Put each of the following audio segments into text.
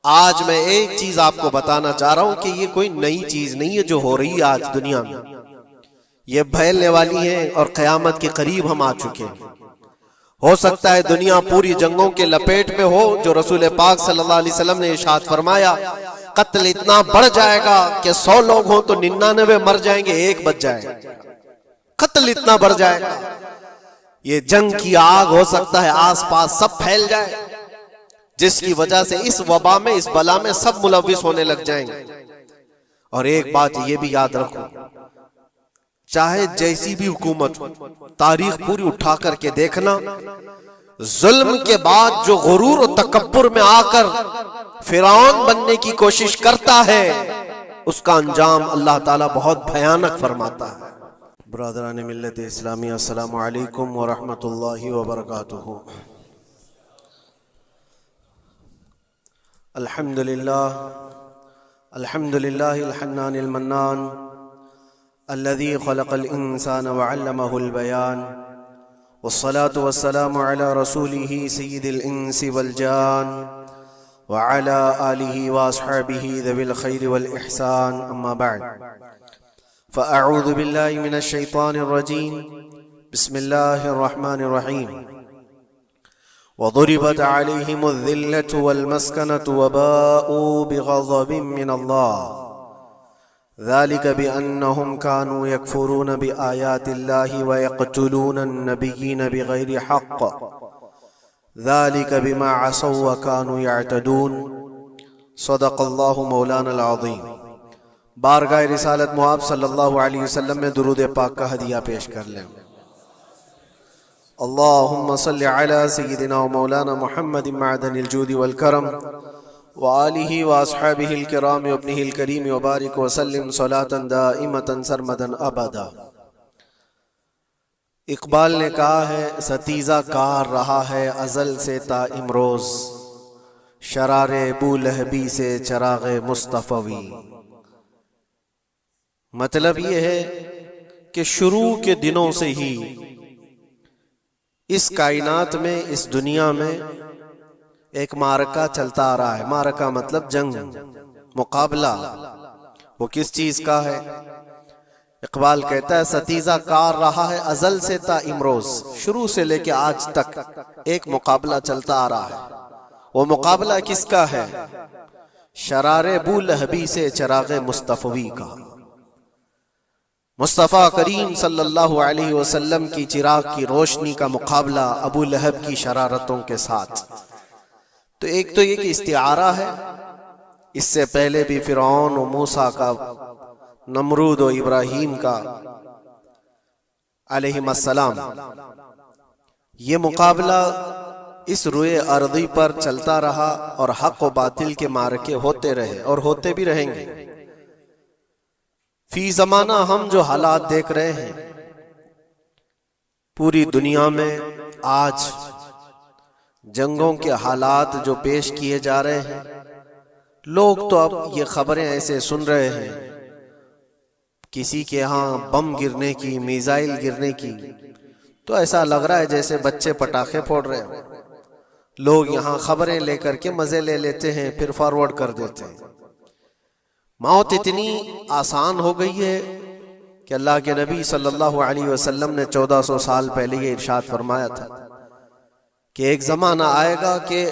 आज मैं एक चीज आपको बताना चाह रहा हूं कि ये कोई नई चीज नहीं है जो हो रही है आज दुनिया में। ये फैलने वाली है और क़यामत के करीब हम आ चुके हैं। हो सकता है दुनिया पूरी जंगों के लपेट में हो, जो रसूल पाक सल्लल्लाहु अलैहि वसल्लम ने इरशाद फरमाया, कत्ल इतना बढ़ जाएगा कि 100 लोग हों तो 99 मर जाएंगे, एक बच जाएगा। कत्ल इतना बढ़ जाएगा, ये जंग की आग हो सकता है आसपास सब फैल जाए, जिसकी वजह से इस वबा में, इस बला में सब मुलव्विस होने लग जाएंगे। और एक बात ये भी याद रखो, चाहे जैसी भी हुकूमत हो, तारीख पूरी उठा करके देखना, जुल्म के बाद जो गुरूर और तकब्बुर में आकर फिरौन बनने की कोशिश करता है, उसका अंजाम अल्लाह ताला बहुत भयानक फरमाता है। ब्रदरान मिल्लत इस्लामी, अस्सलामु अलैकुम व रहमतुल्लाहि व बरकातुहू। अल्हम्दुलिल्लाह अल्हम्दुलिल्लाहिल हन्नानिल मन्नान अल्लज़ी खलक़ल इंसान व अल्लमहुल बयान वस्सलातु वस्सलामु अला रसूलिही सय्यिदिल इंसी वल जान व अला आलिही व अस्हाबिही ज़विल खैरि वल इहसान, अम्मा बअद। फ़अऊज़ु बिल्लाहि मिनश शैतानिर रजीम, बिस्मिल्लाहिर रहमानिर रहीम। वज़ुरिबत अलैहिमुज़्ज़िल्लतु वल मस्कनतु वबाऊ बिग़ज़बिन मिनल्लाह ज़ालिका बिअन्नहुम कानू यकफुरून बिआयातिल्लाहि व यक़्तुलूनन नबिय्यीन बिग़ैरि हक़्क़ ज़ालिका बिमा असौ व कानू यअतदून। सदक़ल्लाहु मौलानल अज़ीम। बारगाह रिसालत मुआब सल्लल्लाहु अलैहि वसल्लम में दुरूद पाक का हदिया पेश कर लें। अल्लाहुम्मा सल्लि अला सय्यिदिना व मौलाना मुहम्मदिन मअदनिल जूदि वल करम व आलिहि व अस्हाबिहिल किराम व इब्निहिल करीम व बारिक व सल्लिम सलातन दाइमतन सरमदन अबदा। इकबाल ने कहा है, सतीजा कार रहा है अजल से ता इमरोज, शरारे बूलहबी से चरागे मुस्तफवी। मतलब ये है कि शुरू के दिनों से ही इस कायनात में, इस दुनिया में एक मारका चलता आ रहा है। मारका मतलब जंग, मुकाबला। वो किस चीज का है? इकबाल कहता है, सतीजा कार रहा है अजल से ता इमरोज, शुरू से लेके आज तक एक मुकाबला चलता आ रहा है। वो मुकाबला किसका है? शरारे बूलहबी से चरागे मुस्तफवी का। मुस्तफ़ा करीम सल्लल्लाहु अलैहि वसल्लम की चिराग की रोशनी का मुकाबला अबू लहब की शरारतों के साथ। तो एक तो ये कि इस्तिआरा है, इससे पहले भी फिरौन और मूसा का, नमरूद और इब्राहीम का अलैहिस्सलाम, ये मुकाबला इस रुए अर्दी पर चलता रहा और हक व बातिल के मारके होते रहे और होते भी रहेंगे। फी जमाना हम जो हालात देख रहे हैं पूरी दुनिया में, आज जंगों के हालात जो पेश किए जा रहे हैं, लोग तो अब ये खबरें ऐसे सुन रहे हैं, किसी के यहाँ बम गिरने की, मिसाइल गिरने की, तो ऐसा लग रहा है जैसे बच्चे पटाखे फोड़ रहे हैं। लोग यहाँ खबरें लेकर के मजे ले लेते हैं, फिर फॉरवर्ड कर देते हैं। मौत इतनी आसान हो गई है कि अल्लाह के नबी सल्लल्लाहु अलैहि वसल्लम ने 1400 साल पहले ये इरशाद फरमाया था कि एक जमाना आएगा कि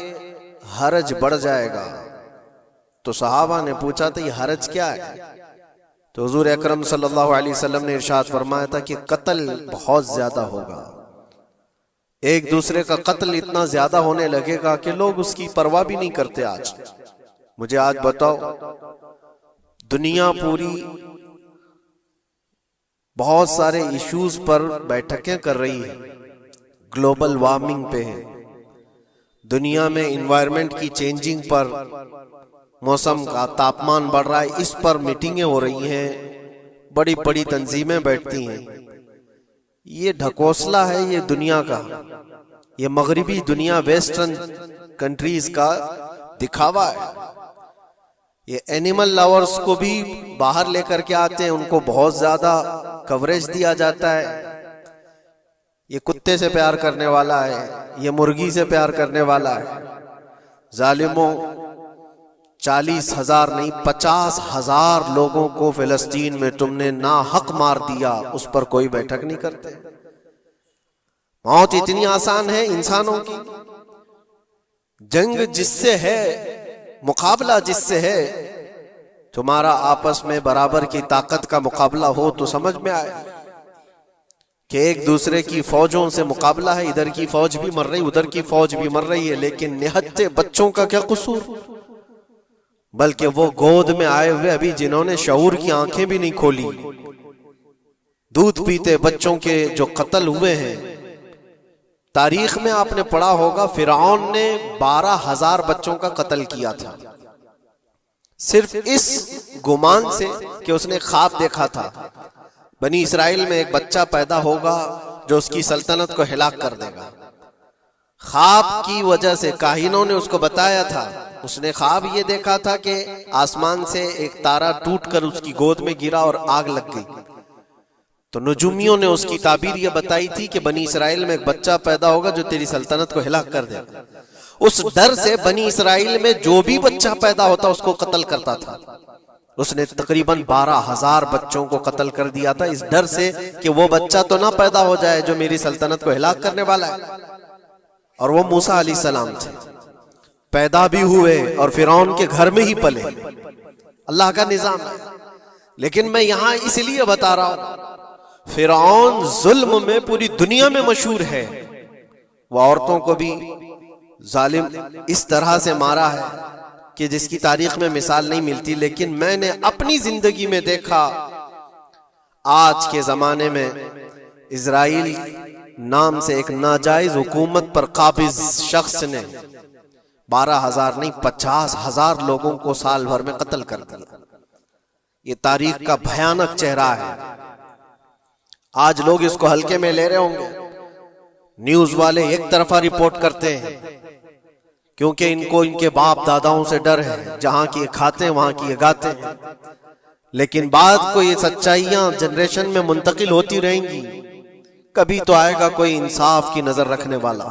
हरज बढ़ जाएगा। तो सहाबा ने पूछा था, ये हरज क्या है? तो हुजूर अकरम सल्लल्लाहु अलैहि वसल्लम ने इरशाद फरमाया था कि कत्ल बहुत ज्यादा होगा। एक दूसरे का कत्ल इतना ज्यादा होने लगेगा कि लोग उसकी परवाह भी नहीं करते। आज मुझे आज बताओ, दुनिया पूरी बहुत सारे इश्यूज पर बैठकें कर रही है, ग्लोबल वार्मिंग पे है, दुनिया में इन्वायरमेंट की चेंजिंग पर, मौसम का तापमान बढ़ रहा है, इस पर मीटिंगें हो रही हैं, बड़ी बड़ी तंजीमें बैठती हैं। ये ढकोसला है ये दुनिया का, ये मगरिबी दुनिया, वेस्टर्न कंट्रीज का दिखावा है। ये एनिमल लवर्स को भी बाहर लेकर के आते हैं, उनको बहुत ज्यादा कवरेज दिया जाता है। ये कुत्ते से प्यार करने वाला है, ये मुर्गी से प्यार करने वाला है। जालिमों, 40,000 नहीं 50,000 लोगों को फिलिस्तीन में तुमने ना हक मार दिया, उस पर कोई बैठक नहीं करते। मौत इतनी आसान है इंसानों की। जंग जिससे है, मुकाबला जिससे है, तुम्हारा आपस में बराबर की ताकत का मुकाबला हो तो समझ में आए कि एक दूसरे की फौजों से मुकाबला है। इधर की फौज भी मर रही, उधर की फौज भी मर रही है, लेकिन निहत्ते बच्चों का क्या कसूर। बल्कि वो गोद में आए हुए अभी जिन्होंने शऊर की आंखें भी नहीं खोली, दूध पीते बच्चों के जो कत्ल हुए हैं। तारीख में आपने पढ़ा होगा फिरौन ने 12,000 बच्चों का कत्ल किया था, सिर्फ इस गुमान से कि उसने ख्वाब देखा था बनी इसराइल में एक बच्चा पैदा होगा जो उसकी सल्तनत को हिलाक कर देगा। ख्वाब की वजह से काहिनों ने उसको बताया था, उसने ख्वाब ये देखा था कि आसमान से एक तारा टूटकर उसकी गोद में गिरा और आग लग गई। तो नुजुमियों ने उसकी ताबीर ये बताई थी कि बनी इसराइल में एक बच्चा पैदा होगा जो तेरी सल्तनत को हिलाक कर देगा। उस डर से बनी इसराइल में जो भी बच्चा पैदा होता उसको कत्ल करता था। उसने तकरीबन 12,000 बच्चों को कत्ल कर दिया था, इस डर से कि वो बच्चा तो ना पैदा हो जाए जो मेरी सल्तनत को हिलाक करने वाला है। और वो मूसा अलैहिस्सलाम थे, पैदा भी हुए और फिरौन के घर में ही पले। अल्लाह का निजाम है। लेकिन मैं यहां इसलिए बता रहा हूं, फिरौन जुल्म में पूरी दुनिया में मशहूर है। वह औरतों को भी जालिम इस तरह से मारा है कि जिसकी तारीख में मिसाल नहीं मिलती। लेकिन मैंने अपनी जिंदगी में देखा, आज के जमाने में इजराइल नाम से एक नाजायज हुकूमत पर काबिज शख्स ने 12,000 नहीं 50,000 लोगों को साल भर में कत्ल कर दिया। ये तारीख का भयानक चेहरा है। आज लोग इसको हल्के में ले रहे होंगे, न्यूज वाले एक तरफा रिपोर्ट करते हैं क्योंकि इनको इनके बाप दादाओं से डर है, जहां की ये खाते हैं वहां की ये गाते हैं। लेकिन बाद को ये सच्चाइयां जनरेशन में मुंतकिल होती रहेंगी। कभी तो आएगा कोई इंसाफ की नजर रखने वाला।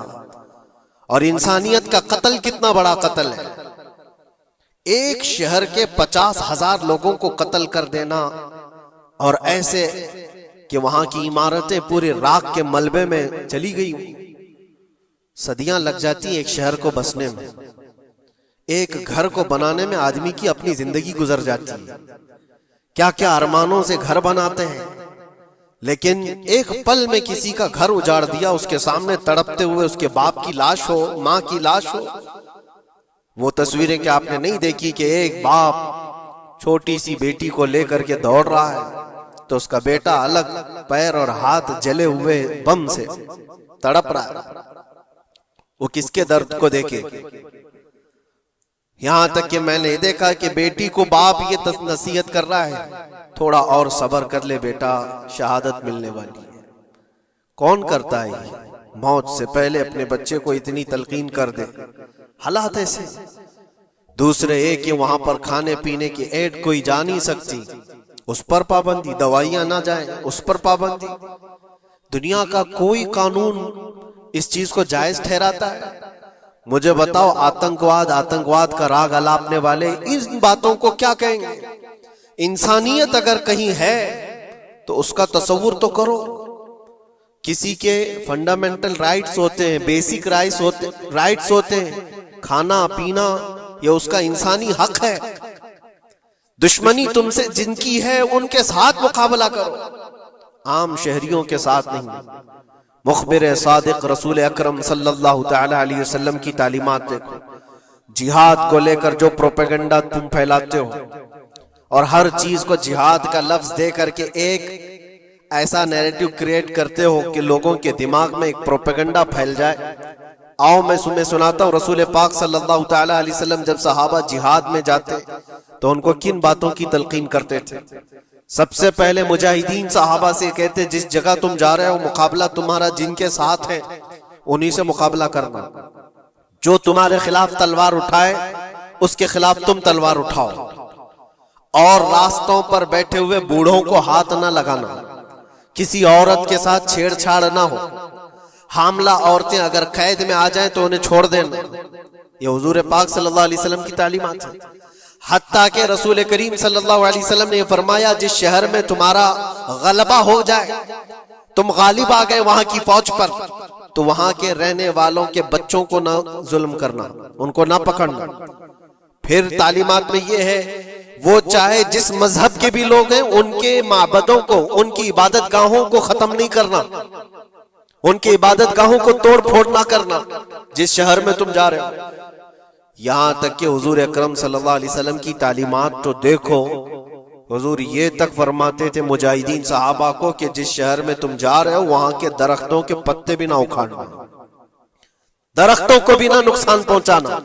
और इंसानियत का कत्ल कितना बड़ा कत्ल है। एक शहर के 50,000 लोगों को कत्ल कर देना, और ऐसे कि वहां की इमारतें पूरे राख के मलबे में चली गई। सदियां लग जाती एक शहर को बसने में, एक घर को बनाने में आदमी की अपनी जिंदगी गुजर जाती है। क्या क्या अरमानों से घर बनाते हैं, लेकिन एक पल में किसी का घर उजाड़ दिया, उसके सामने तड़पते हुए उसके बाप की लाश हो, मां की लाश हो। वो तस्वीरें क्या आपने नहीं देखी कि एक बाप छोटी सी बेटी को लेकर के दौड़ रहा है, तो उसका बेटा अलग पैर और हाथ जले हुए बम से तड़प रहा है। वो किसके दर्द को देखे। यहां तक कि मैंने देखा कि बेटी को बाप ये नसीहत कर रहा है, थोड़ा और सब्र कर ले बेटा, शहादत मिलने वाली है। कौन करता है मौत से पहले अपने बच्चे को इतनी तलकीन कर दे। हालात ऐसे। दूसरे एक कि वहां पर खाने पीने की ऐड कोई जा नहीं सकती, उस पर पाबंदी। दवाइयां ना जाए, उस पर पाबंदी। दुनिया का कोई कानून इस चीज को जायज ठहराता है? मुझे बताओ, आतंकवाद का राग अलापने वाले इन बातों को क्या कहेंगे? इंसानियत अगर कहीं है तो उसका तस्वुर तो करो। किसी के फंडामेंटल राइट्स होते हैं, बेसिक राइट्स होते हैं, खाना पीना, ये उसका इंसानी हक है। दुश्मनी तुमसे जिनकी है उनके साथ मुकाबला करो, आम शहरियों के साथ नहीं। मुखबिर सादिक रसूल अकरम सल्लल्लाहु तआला अलैहि वसल्लम की तालीमात देखो। जिहाद को लेकर जो प्रोपेगेंडा तुम फैलाते हो, और हर चीज को जिहाद का लफ्ज दे करके एक ऐसा नैरेटिव क्रिएट करते हो कि लोगों के दिमाग में एक प्रोपेगेंडा फैल जाए। आओ मैं तुम्हें सुनाता हूँ, रसूल पाक सल्लल्लाहु तआला अलैहि वसल्लम जब सहाबा जिहाद में जाते तो उनको किन बातों की तलकीन करते थे। सबसे पहले मुजाहिदीन सहाबा से कहते, जिस जगह तुम जा रहे हो मुकाबला तुम्हारा जिनके साथ है उन्हीं से मुकाबला करना। जो तुम्हारे खिलाफ तलवार उठाए उसके खिलाफ तुम तलवार उठाओ, और रास्तों पर बैठे हुए बूढ़ों को हाथ ना लगाना, किसी औरत के साथ छेड़छाड़ ना हो, हामला औरतें अगर कैद में आ जाएं तो उन्हें छोड़ देना। ये हुजूर पाक सल्लल्लाहु अलैहि वसल्लम की तालीमात है। हत्ता के रसूल करीम सल्लल्लाहु अलैहि वसल्लम ने फरमाया, जिस शहर में तुम्हारा गलबा हो जाए, तुम गालिब आ गए वहां की फौज पर, तो वहां के रहने वालों के बच्चों को ना जुल्म करना, उनको ना पकड़ना। फिर तालीमात में ये है, वो चाहे जिस मजहब के भी लोग हैं, उनके माबदों को, उनकी इबादत गाहों को खत्म नहीं करना, उनकी इबादत गाहों को तोड़ फोड़ ना करना जिस शहर में तुम जा रहे हो। यहां तक कि हुजूर अकरम सल्लल्लाहु अलैहि वसल्लम की तालीमात तो देखो, हुजूर ये तक फरमाते थे मुजाहिदीन सहाबा को कि जिस शहर में तुम जा रहे हो वहां के दरख्तों के पत्ते भी ना उखाड़ना, दरख्तों को भी ना नुकसान पहुंचाना।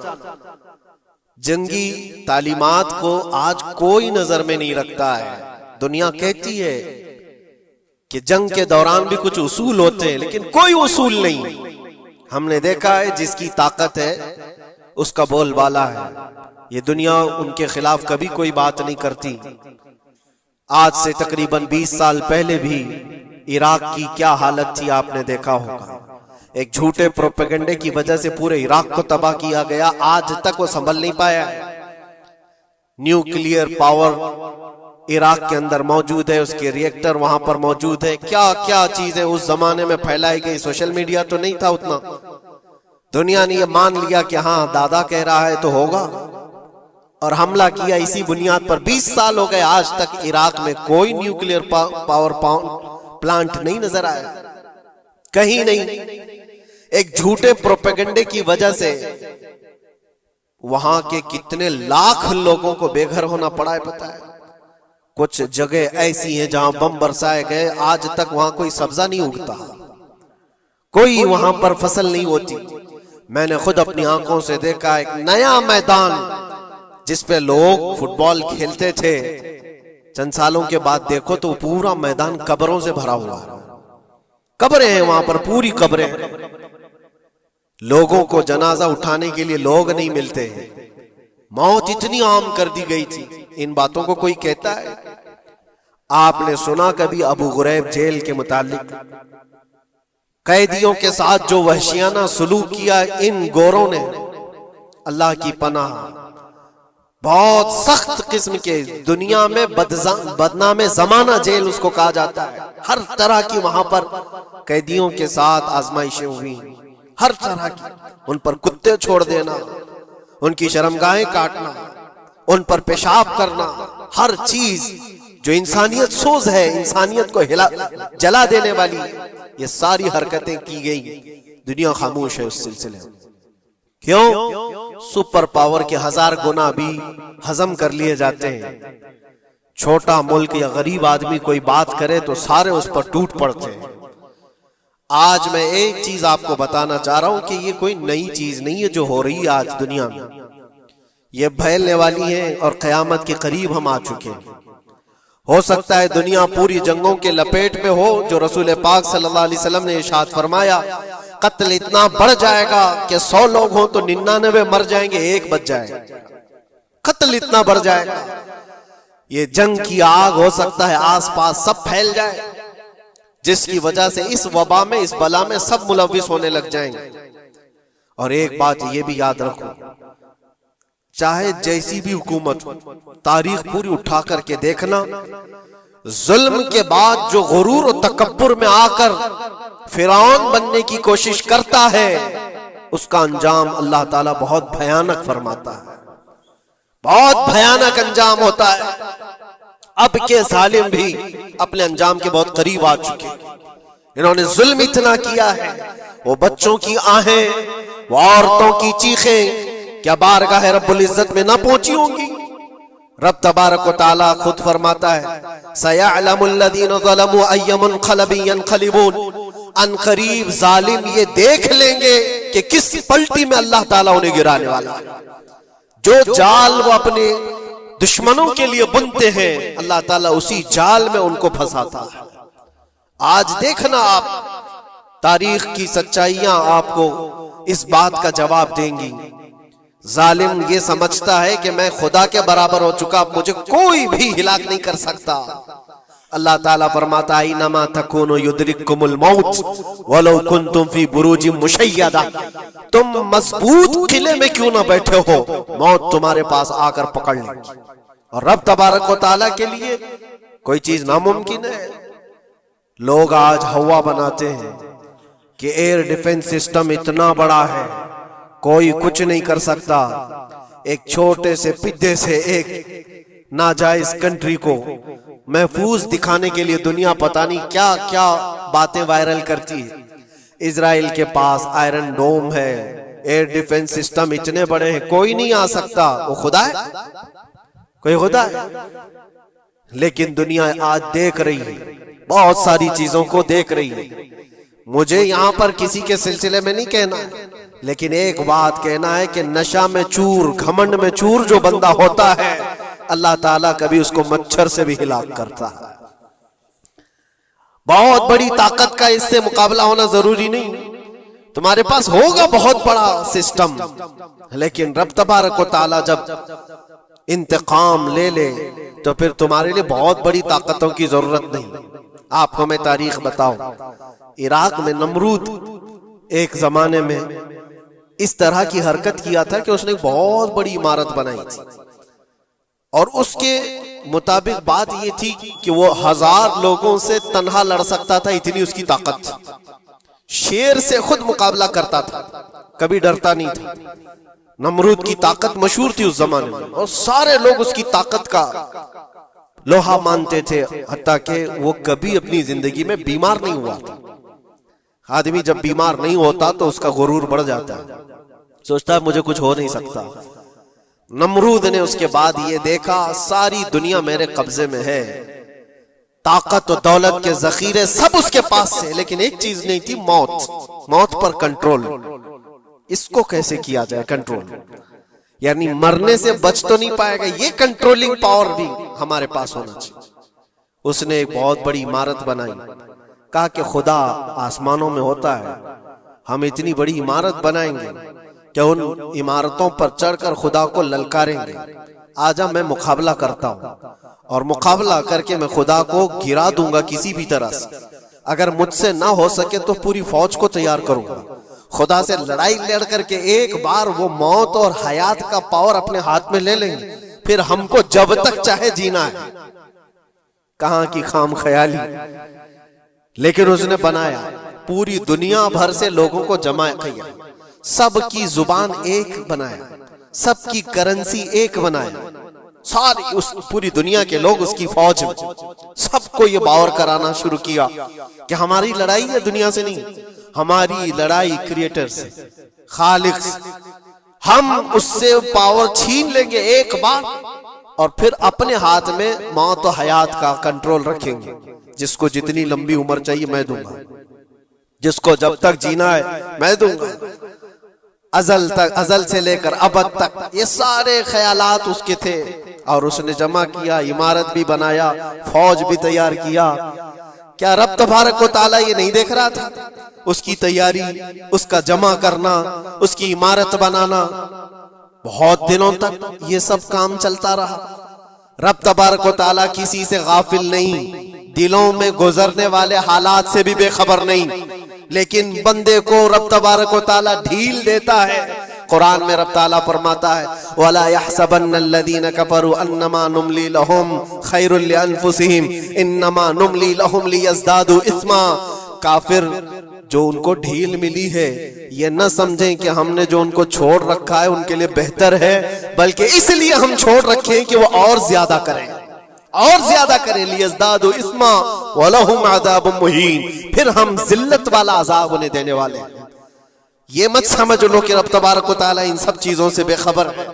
जंगी तालीमात को आज कोई नजर में नहीं रखता है। दुनिया कहती है कि जंग के दौरान भी कुछ उसूल होते हैं, लेकिन कोई उसूल नहीं। हमने देखा है जिसकी ताकत है उसका बोलबाला है। ये दुनिया उनके खिलाफ कभी कोई बात नहीं करती। आज से तकरीबन 20 साल पहले भी इराक की क्या हालत थी आपने देखा होगा। एक झूठे प्रोपेगेंडे की वजह से पूरे इराक को तबाह किया गया। आज तक वो संभल नहीं पाया। न्यूक्लियर पावर इराक के अंदर मौजूद है, उसके रिएक्टर वहां पर मौजूद है। क्या क्या चीजें उस जमाने में फैलाई गई। सोशल मीडिया तो नहीं था उतना। दुनिया ने ये मान लिया कि हाँ दादा कह रहा है तो होगा, और हमला किया इसी बुनियाद पर। 20 साल हो गए, आज तक इराक में कोई न्यूक्लियर पावर प्लांट नहीं नजर आया, कहीं नहीं। एक झूठे प्रोपेगेंडे की वजह से वहां के कितने लाख लोगों को बेघर होना पड़ा है पता है। कुछ जगह ऐसी हैं जहां बम बरसाए गए, आज तक वहां कोई सब्जा नहीं उगता, कोई वहां पर फसल नहीं होती। मैंने खुद अपनी आंखों से देखा एक नया मैदान जिसपे लोग फुटबॉल खेलते थे, चंद सालों के बाद देखो तो पूरा मैदान कब्रों से भरा हुआ है। कब्रें हैं वहां पर, पूरी कब्रें हैं। लोगों को जनाजा उठाने के लिए लोग नहीं मिलते हैं। मौत इतनी आम कर दी गई थी। इन बातों को कोई कहता है? आपने सुना कभी अबू गुरैब जेल के मुतालिक? कैदियों के साथ जो वहशियाना सलूक किया इन गोरों ने, अल्लाह की पनाह, बहुत सख्त किस्म के, दुनिया में बदनामे जमाना जेल उसको कहा जाता है। हर तरह की वहां पर कैदियों के साथ आजमाइशें हुई, हर तरह की। उन पर कुत्ते छोड़ देना, उनकी शर्मगाहें काटना, उन पर पेशाब करना, हर चीज जो इंसानियत सोज है, इंसानियत को जला देने वाली, ये सारी हरकतें की गई। दुनिया खामोश है उस सिलसिले में। क्यों? सुपर पावर के 1000 गुना भी हजम कर लिए जाते हैं। छोटा मुल्क या गरीब आदमी कोई बात करे तो सारे उस पर टूट पड़ते हैं। आज मैं एक चीज आपको बताना चाह रहा हूं कि ये कोई नई चीज नहीं है जो हो रही है आज दुनिया में। ये फैलने वाली है और कयामत के करीब हम आ चुके हैं। हो सकता है दुनिया पूरी जंगों के लपेट में हो, जो रसूल पाक सल्लल्लाहु अलैहि वसल्लम ने इरशाद फरमाया, कत्ल इतना बढ़ जाएगा कि 100 लोग हों तो 99 मर जाएंगे, एक बच जाएगा। कत्ल इतना बढ़ जाएगा। ये जंग की आग हो सकता है आसपास सब फैल जाए, जिसकी वजह से इस वबा में, इस बला में सब मुलविस होने लग जाएंगे। और एक बात ये भी याद रखो, चाहे जैसी भी हुकूमत हो, तारीख पूरी उठा करके देखना, जुल्म के बाद जो गुरूर और तकब्बुर में आकर फिरौन बनने की कोशिश करता है, उसका अंजाम अल्लाह ताला बहुत भयानक फरमाता है। बहुत भयानक अंजाम होता है। अब के जालिम भी अपने अंजाम के बहुत करीब आ चुके। इन्होंने जुल्म इतना किया है, वो बच्चों की आहें, वो औरतों की चीखें क्या बारगाह रब्बुल इज्जत में ना पहुंची होंगी? रब तबारक व तआला खुद फरमाता है, सयअलमुल लज़ीना ज़लमू अय्य मुनक़लबिन यनक़लिबून। अनक़रीब जालिम ये देख लेंगे कि किस पलटी में अल्लाह ताला उन्हें गिराने वाला है। जो जाल वो अपने दुश्मनों के लिए बुनते हैं, अल्लाह ताला उसी जाल में उनको फंसाता है। आज देखना आप, तारीख की सच्चाइयां आपको इस बात का जवाब देंगी। जालिम ये समझता है कि मैं खुदा के बराबर हो चुका, मुझे कोई भी हिलाक नहीं कर सकता। अल्लाह ताला फरमाता है इन्नमा तकुनु युद्रिकुमुल मौत वलौ कुंतुम फी बुरूजिम मुशय्यदा, तुम मजबूत किले में क्यों ना बैठे हो, मौत तुम्हारे पास आकर पकड़ लेगी। और रब तबारक व तआला के लिए कोई चीज नामुमकिन है। लोग आज हवा बनाते हैं कि एयर डिफेंस सिस्टम इतना बड़ा है कोई कुछ नहीं कर सकता। एक छोटे से पिद्दे से एक नाजायज कंट्री को महफूज दिखाने के लिए दुनिया पता नहीं क्या क्या बातें वायरल करती है। इजराइल के पास आयरन डोम है, एयर डिफेंस सिस्टम इतने बड़े हैं, कोई नहीं आ सकता। वो खुदा है? कोई खुदा है? लेकिन दुनिया आज देख रही है, बहुत सारी चीजों को देख रही है। मुझे यहां पर किसी के सिलसिले में नहीं कहना है, लेकिन एक बात कहना है कि नशा में चूर, घमंड में चूर जो बंदा होता है, अल्लाह ताला कभी उसको मच्छर से भी हिलाक करता है। बहुत बड़ी ताकत का इससे मुकाबला होना जरूरी नहीं। तुम्हारे पास होगा बहुत बड़ा सिस्टम, लेकिन रब तबारक व तआला जब इंतकाम ले ले तो फिर तुम्हारे लिए बहुत बड़ी ताकतों की जरूरत नहीं। आप हमें तारीख बताओ, इराक में नमरूद एक जमाने में इस तरह की हरकत किया था कि उसने बहुत बड़ी इमारत बनाई थी, और उसके मुताबिक बात ये थी कि वो 1000 लोगों से तन्हा लड़ सकता था, इतनी उसकी ताकत थी। शेर से खुद मुकाबला करता था, कभी डरता नहीं था। नमरूद की ताकत मशहूर थी उस जमाने में, और सारे लोग उसकी ताकत का लोहा मानते थे, हत्ता कि वो कभी अपनी जिंदगी में बीमार नहीं हुआ था। आदमी जब बीमार नहीं होता तो उसका गुरूर बढ़ जाता है, सोचता है मुझे कुछ हो नहीं सकता। नमरूद ने उसके बाद ये देखा सारी दुनिया मेरे कब्जे में है, ताकत और दौलत के जखीरे सब उसके पास से, लेकिन एक चीज नहीं थी, मौत। मौत पर कंट्रोल। इसको कैसे किया जाए कंट्रोल? यानी मरने से बच तो नहीं पाएगा, ये कंट्रोलिंग पावर भी हमारे पास होना चाहिए। उसने एक बहुत बड़ी इमारत बनाई, कहा कि खुदा आसमानों में होता है, हम इतनी बड़ी इमारत बनाएंगे कि उन इमारतों पर चढ़कर खुदा को ललकारेंगे। आजा मैं मुकाबला करता हूं, और मुकाबला करके मैं खुदा को गिरा दूंगा किसी भी तरह से। अगर मुझसे ना हो सके तो पूरी फौज को तैयार करूंगा। खुदा से लड़ाई लड़ करके एक बार वो मौत और हयात का पावर अपने हाथ में ले लेंगे, फिर हमको जब तक चाहे जीना है। कहां की खाम ख्याली। लेकिन उसने बनाया, पूरी दुनिया भर से लोगों को जमा किया, सबकी जुबान एक बनाया, सबकी करेंसी एक बनाया, सारी उस पूरी दुनिया के लोग उसकी फौज में। सबको ये बावर कराना शुरू किया कि हमारी लड़ाई है दुनिया से नहीं, हमारी लड़ाई क्रिएटर से, खालिक से। हम उससे पावर छीन लेंगे एक बार, और फिर अपने हाथ में मौत और हयात का कंट्रोल रखेंगे। जिसको जितनी लंबी उम्र चाहिए मैं दूंगा, जिसको जब तक जीना है मैं दूंगा। अजल तक, अजल से लेकर अबद तक ये सारे ख्यालात उसके थे, और उसने जमा किया, इमारत भी बनाया, फौज भी तैयार किया। क्या रब तबारक व तआला ये नहीं देख रहा था? उसकी तैयारी, उसका जमा करना, उसकी इमारत बनाना, बहुत दिनों तक ये सब काम चलता रहा। रब तबारक व तआला किसी से गाफिल नहीं, दिलों में गुजरने वाले हालात से भी बेखबर नहीं, लेकिन बंदे को रब तबारक व तआला ढील देता है। कुरान में रब ताला फरमाता है, वला यहसबन्नल्लज़ीना कफरू अन्नमा नुमली लहुम खैरुल लिअन्फुसिहिम इन्नमा नुमली लहुम लियज़दादू इस्मा। काफिर जो उनको ढील मिली है, ये न समझें कि हमने जो उनको छोड़ रखा है उनके लिए बेहतर है, बल्कि इसलिए हम छोड़ रखे हैं कि वो और ज्यादा करें, और ज्यादा करें। लियज़दादू इस्मा वलहुम अज़ाबुम मुहीन, फिर हम जिल्लत वाला अज़ाब उन्हें देने वाले हैं। ये मत समझ लो कि रब तबारक व तआला इन सब चीजों से बेखबर है।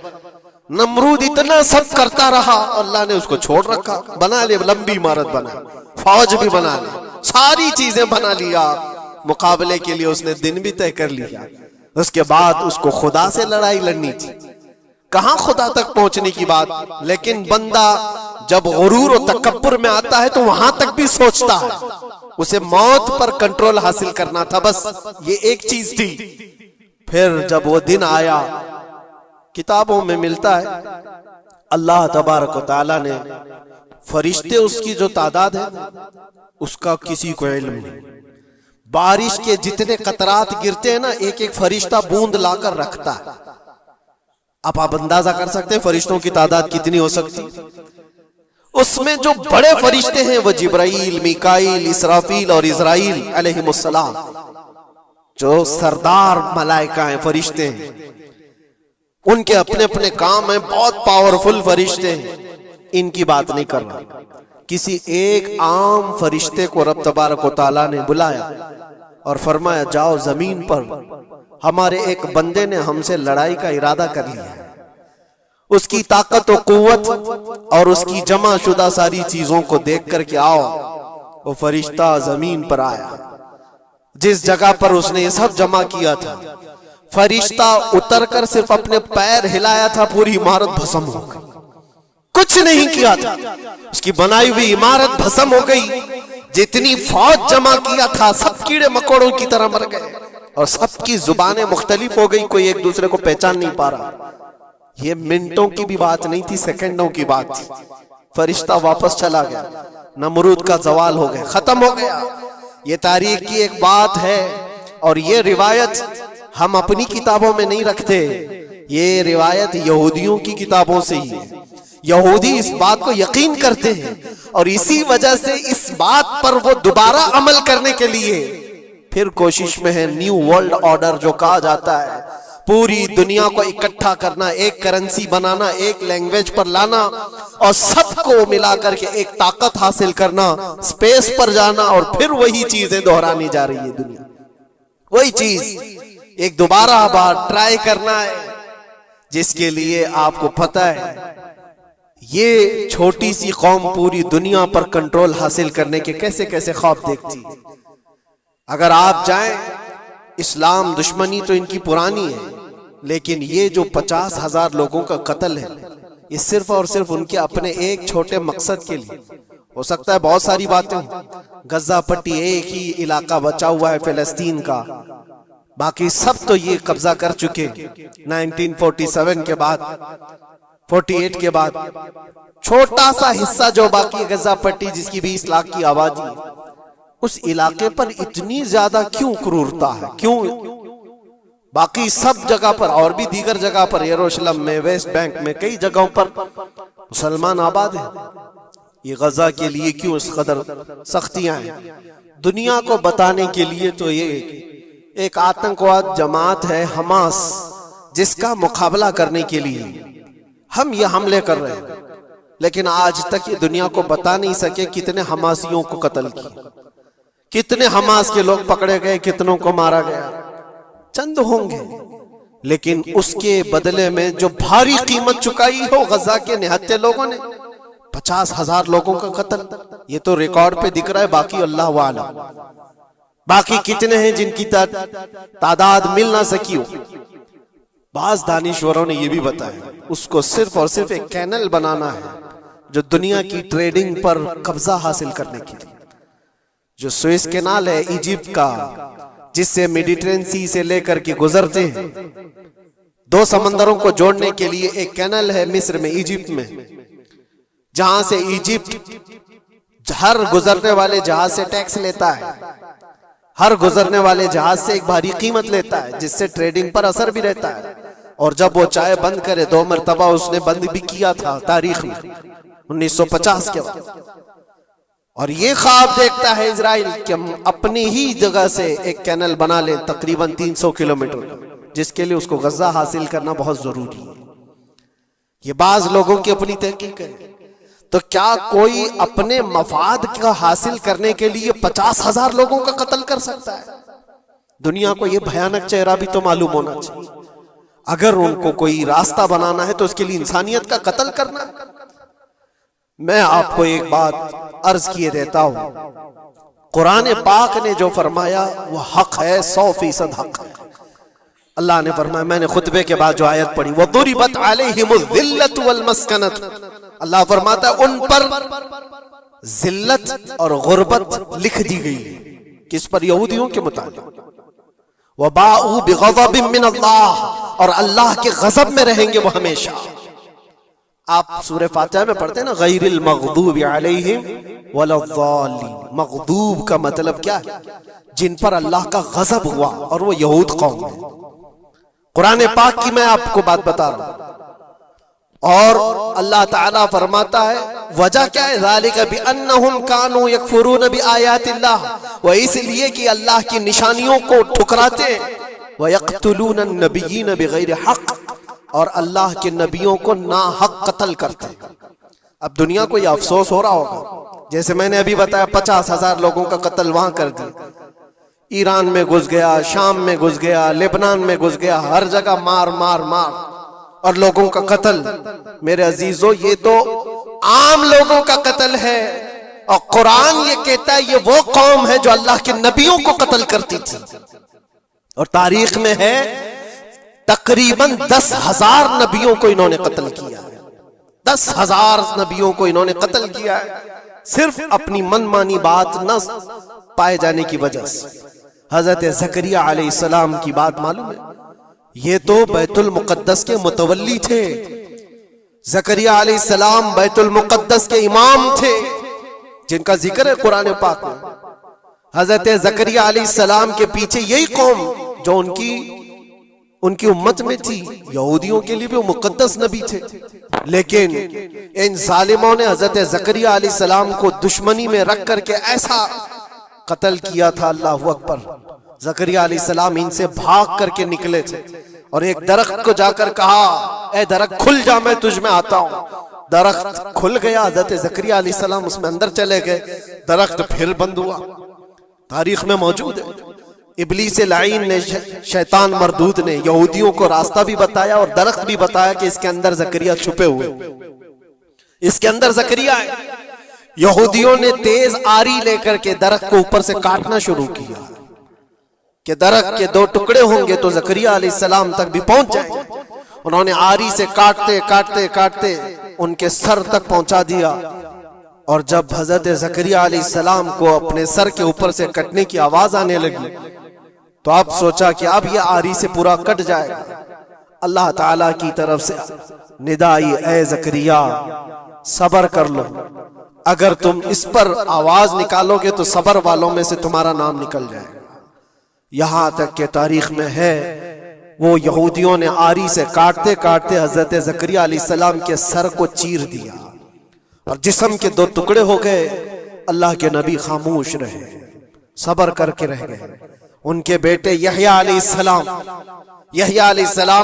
नमरूद इतना सब करता रहा, अल्लाह ने उसको छोड़ रखा। बना ले लंबी इमारत, बना फौज भी बना ली, सारी चीजें बना लिया। मुकाबले के लिए उसने दिन भी तय कर लिया। उसके बाद उसको खुदा से लड़ाई लड़नी थी, कहां खुदा तक पहुंचने की बात। लेकिन बंदा जब गुरूर और तकब्बुर में आता है तो वहां तक भी सोचता है, उसे मौत पर कंट्रोल हासिल करना था, बस ये एक चीज थी। फिर जब वो दिन आया, किताबों में मिलता है, अल्लाह तबारक व तआला ने फरिश्ते उसकी जो तादाद है उसका किसी को इल्म नहीं। बारिश के जितने कतरात गिरते हैं ना, एक एक फरिश्ता बूंद लाकर रखता है। अब आप अंदाजा कर सकते हैं फरिश्तों की तादाद कितनी हो सकती। उसमें जो बड़े फरिश्ते हैं वो जिब्राइल, मीकाईल, इसराफील और इज़राइल अलैहिमुस्सलाम, जो सरदार मलाइका हैं, फरिश्ते हैं, उनके अपने अपने काम हैं, बहुत पावरफुल फरिश्ते हैं। इनकी बात नहीं कर रहा, किसी एक आम फरिश्ते को रब तबारक व तआला ने बुलाया और फरमाया जाओ जमीन पर हमारे एक बंदे ने हमसे लड़ाई का इरादा कर लिया है। उसकी ताकत और कुव्वत और उसकी जमा शुदा सारी चीजों को देख करके आओ। वो फरिश्ता जमीन पर आया, जिस जगह पर उसने ये सब जमा किया था, फरिश्ता उतरकर सिर्फ अपने पैर हिलाया था, पूरी इमारत भस्म हो गई। कुछ नहीं किया था, उसकी बनाई हुई इमारत भस्म हो गई। जितनी फौज जमा किया था सब कीड़े मकोड़ों की तरह मर गए और सबकी जुबानें मुख्तलिफ हो गई, कोई एक दूसरे को पहचान नहीं पा रहा। ये मिनटों की भी बात नहीं थी, सेकंडों की बात थी। फरिश्ता वापस चला गया, नमरूद का जवाल हो गया, खत्म हो गया। ये तारीख की एक बात है और ये रिवायत हम अपनी किताबों में नहीं रखते, ये रिवायत यहूदियों की किताबों से ही है। यहूदी इस बात को यकीन करते हैं और इसी वजह से इस बात पर वो दोबारा अमल करने के लिए फिर कोशिश में है। न्यू वर्ल्ड ऑर्डर जो कहा जाता है, पूरी दुनिया को इकट्ठा करना, एक करेंसी बनाना, एक लैंग्वेज पर लाना और सबको मिलाकर के एक ताकत हासिल करना, स्पेस पर जाना और फिर वही चीजें दोहरानी जा रही है दुनिया। वही चीज एक दोबारा बार ट्राई करना है, जिसके लिए आपको पता है ये छोटी सी कौम पूरी दुनिया पर कंट्रोल हासिल करने के कैसे कैसे ख्वाब देखती। अगर आप जाएं, इस्लाम दुश्मनी तो इनकी पुरानी है, लेकिन ये जो 50,000 लोगों का कत्ल है, ये सिर्फ और सिर्फ उनके अपने एक छोटे मकसद के लिए। हो सकता है बहुत सारी बातें हो, गजा पट्टी एक ही इलाका बचा हुआ है फिलिस्तीन का, बाकी सब तो ये कब्जा कर चुके 1947 के बाद, 48 के बाद। छोटा सा हिस्सा जो बाकी गजा पट्टी, जिसकी 20 लाख की आबादी, उस इलाके पर इतनी ज्यादा क्यों क्रूरता है, क्यों? बाकी सब जगह पर और भी दीगर जगह पर, यरूशलेम में, वेस्ट बैंक में, कई जगहों पर मुसलमान आबाद है। ये गजा के लिए क्यों इस कदर सख्तियां हैं? दुनिया को बताने के लिए तो ये एक आतंकवाद जमात है हमास, जिसका मुकाबला करने के लिए हम ये हमले कर रहे हैं, लेकिन आज तक ये दुनिया को बता नहीं सके कितने हमासियों को कत्ल किया, कितने हमास के लोग पकड़े गए, कितनों को मारा गया। चंद होंगे, लेकिन उसके बदले में जो भारी कीमत चुकाई हो गजा के निहत्थे लोगों ने, 50,000 लोगों का कत्ल, ये तो रिकॉर्ड पे दिख रहा है। बाकी अल्लाह वाला, बाकी कितने हैं जिनकी तादाद मिल ना सकी हो। बाज दानिश्वरों ने यह भी बताया उसको सिर्फ और सिर्फ एक कैनल बनाना है जो दुनिया की ट्रेडिंग पर कब्जा हासिल करने के लिए। जो सुएज कैनाल है इजिप्ट का, जिससे मेडिटेरेनियन सी से लेकर के गुजरते हैं, 2 समंदरों को जोड़ने के लिए एक कैनल है मिस्र में, इजिप्ट में, जहां से इजिप्ट हर गुजरने वाले जहाज से टैक्स लेता है, हर गुजरने वाले जहाज से एक भारी कीमत लेता है, जिससे ट्रेडिंग पर असर भी रहता है। और जब वो चाहे बंद करे, 2 मरतबा उसने बंद भी किया था तारीख में 1950 के बाद। और ये ख्वाब देखता है इजराइल कि हम अपनी ही जगह से एक कैनल बना लें तकरीबन 300 किलोमीटर, जिसके लिए उसको गजा हासिल करना बहुत जरूरी है। ये बाज लोगों की अपनी तहकीक है। तो क्या कोई अपने मफाद का हासिल करने के लिए 50,000 लोगों का कत्ल कर सकता है? दुनिया को यह भयानक चेहरा भी तो मालूम होना चाहिए। अगर उनको कोई रास्ता बनाना है तो उसके लिए इंसानियत का कत्ल करना। मैं आपको एक बात अर्ज किए देता हूं, कुरान पाक ने जो फरमाया वो हक है, 100% हक है। अल्लाह ने फरमाया, मैंने खुतबे के बाद जो आयत पढ़ी, वदुरिबत अलैहिमुल ज़िल्लत वल मस्कनत, अल्लाह फरमाता है उन पर जिल्लत और गुर्बत लिख दी गई। किस पर? यहूदियों के मुताबिक। वबाउ बिग़ज़बिन मिन अल्लाह, और अल्लाह के गज़ब में रहेंगे वो हमेशा। आप सूरह फातिहा में पढ़ते हैं ना, गैरिल मग़दूबि अलैहिम वलद्दालिन। मग़दूब का मतलब क्या है? जिन पर अल्लाह का गजब हुआ, और वो यहूद कौम है। कुरान पाक की मैं आपको बात बता रहा हूं। और अल्लाह ताला फरमाता है वजह क्या है, ज़ालिका बिअन्नहुम कानू यकफुरून बिआयातिल्लाह, वो इसलिए कि अल्लाह की निशानियों को ठुकराते हैं, व यक़्तुलून नबिय्यीन बिगैरि हक़, और अल्लाह के नबियों को ना हक कत्ल करते हैं। अब दुनिया को यह अफसोस हो रहा होगा, जैसे मैंने अभी बताया 50,000 लोगों का कत्ल वहां कर दिया, ईरान में घुस गया, शाम में घुस गया, लेबनान में घुस गया, हर जगह मार मार मार और लोगों का कत्ल। मेरे अजीजों, ये तो आम लोगों का कत्ल है, और कुरान ये कहता है ये वो कौम है जो अल्लाह के नबियों को कत्ल करती थी। और तारीख में है तकरीबन 10,000 नबियों को इन्होंने कत्ल किया है। 10,000 नबियों को इन्होंने कत्ल किया है, सिर्फ अपनी मनमानी बात न पाए जाने की वजह से। हजरत ज़करिया अलैहिस्सलाम की बात मालूम है, ये तो बैतुल मुक़द्दस के मुतवल्ली थे। ज़करिया अलैहिस्सलाम बैतुल मुक़द्दस के इमाम थे, जिनका जिक्र है कुरान पाक में। हजरत ज़करिया अलैहिस्सलाम के पीछे यही कौम जो उनकी उम्मत में थी, यहूदियों के लिए भी वो मुक़द्दस नबी थे, लेकिन इन जालिमों ने हजरत ज़करिया अलैहिस्सलाम को दुश्मनी में रख करके ऐसा कत्ल किया था। अल्लाहु अकबर। ज़करिया अलैहिस्सलाम इनसे भाग करके निकले थे और एक दरख्त को जाकर कहा, ए दरख्त खुल जा, मैं तुझ में आता हूं। दरख्त खुल गया, हजरत ज़करिया अलैहिस्सलाम उसमें अंदर चले गए, दरख्त फिर बंद हुआ। तारीख में मौजूद है, इब्लीस लाइन ने, शैतान मरदूद ने यहूदियों को रास्ता भी बताया और दरख्त भी बताया कि इसके अंदर ज़करिया छुपे हुए, इसके अंदर ज़करिया है। यहूदियों ने तेज आरी लेकर के दरख्त को ऊपर से काटना शुरू किया कि दरख्त के 2 टुकड़े होंगे तो ज़करिया अलैहिस्सलाम तक भी पहुंच जाएंगे। उन्होंने आरी से काटते काटते काटते उनके सर तक पहुंचा दिया, और जब हजरत ज़करिया अलैहिस्सलाम को अपने सर के ऊपर से कटने की आवाज आने लगी तो आप सोचा कि अब यह आरी से पूरा कट जाएगा। अल्लाह ताला की तरफ से निदा आई, ए ज़करिया सबर कर लो, अगर तुम इस पर आवाज निकालोगे तो सबर वालों में से तुम्हारा नाम निकल जाएगा। यहां तक के तारीख में है वो यहूदियों ने आरी से काटते काटते हजरत ज़करिया अलैहिस्सलाम के सर को चीर दिया और जिस्म के 2 टुकड़े हो गए। अल्लाह के नबी खामोश रहे, सबर करके रह गए। उनके बेटे यहया अलैहिस्सलाम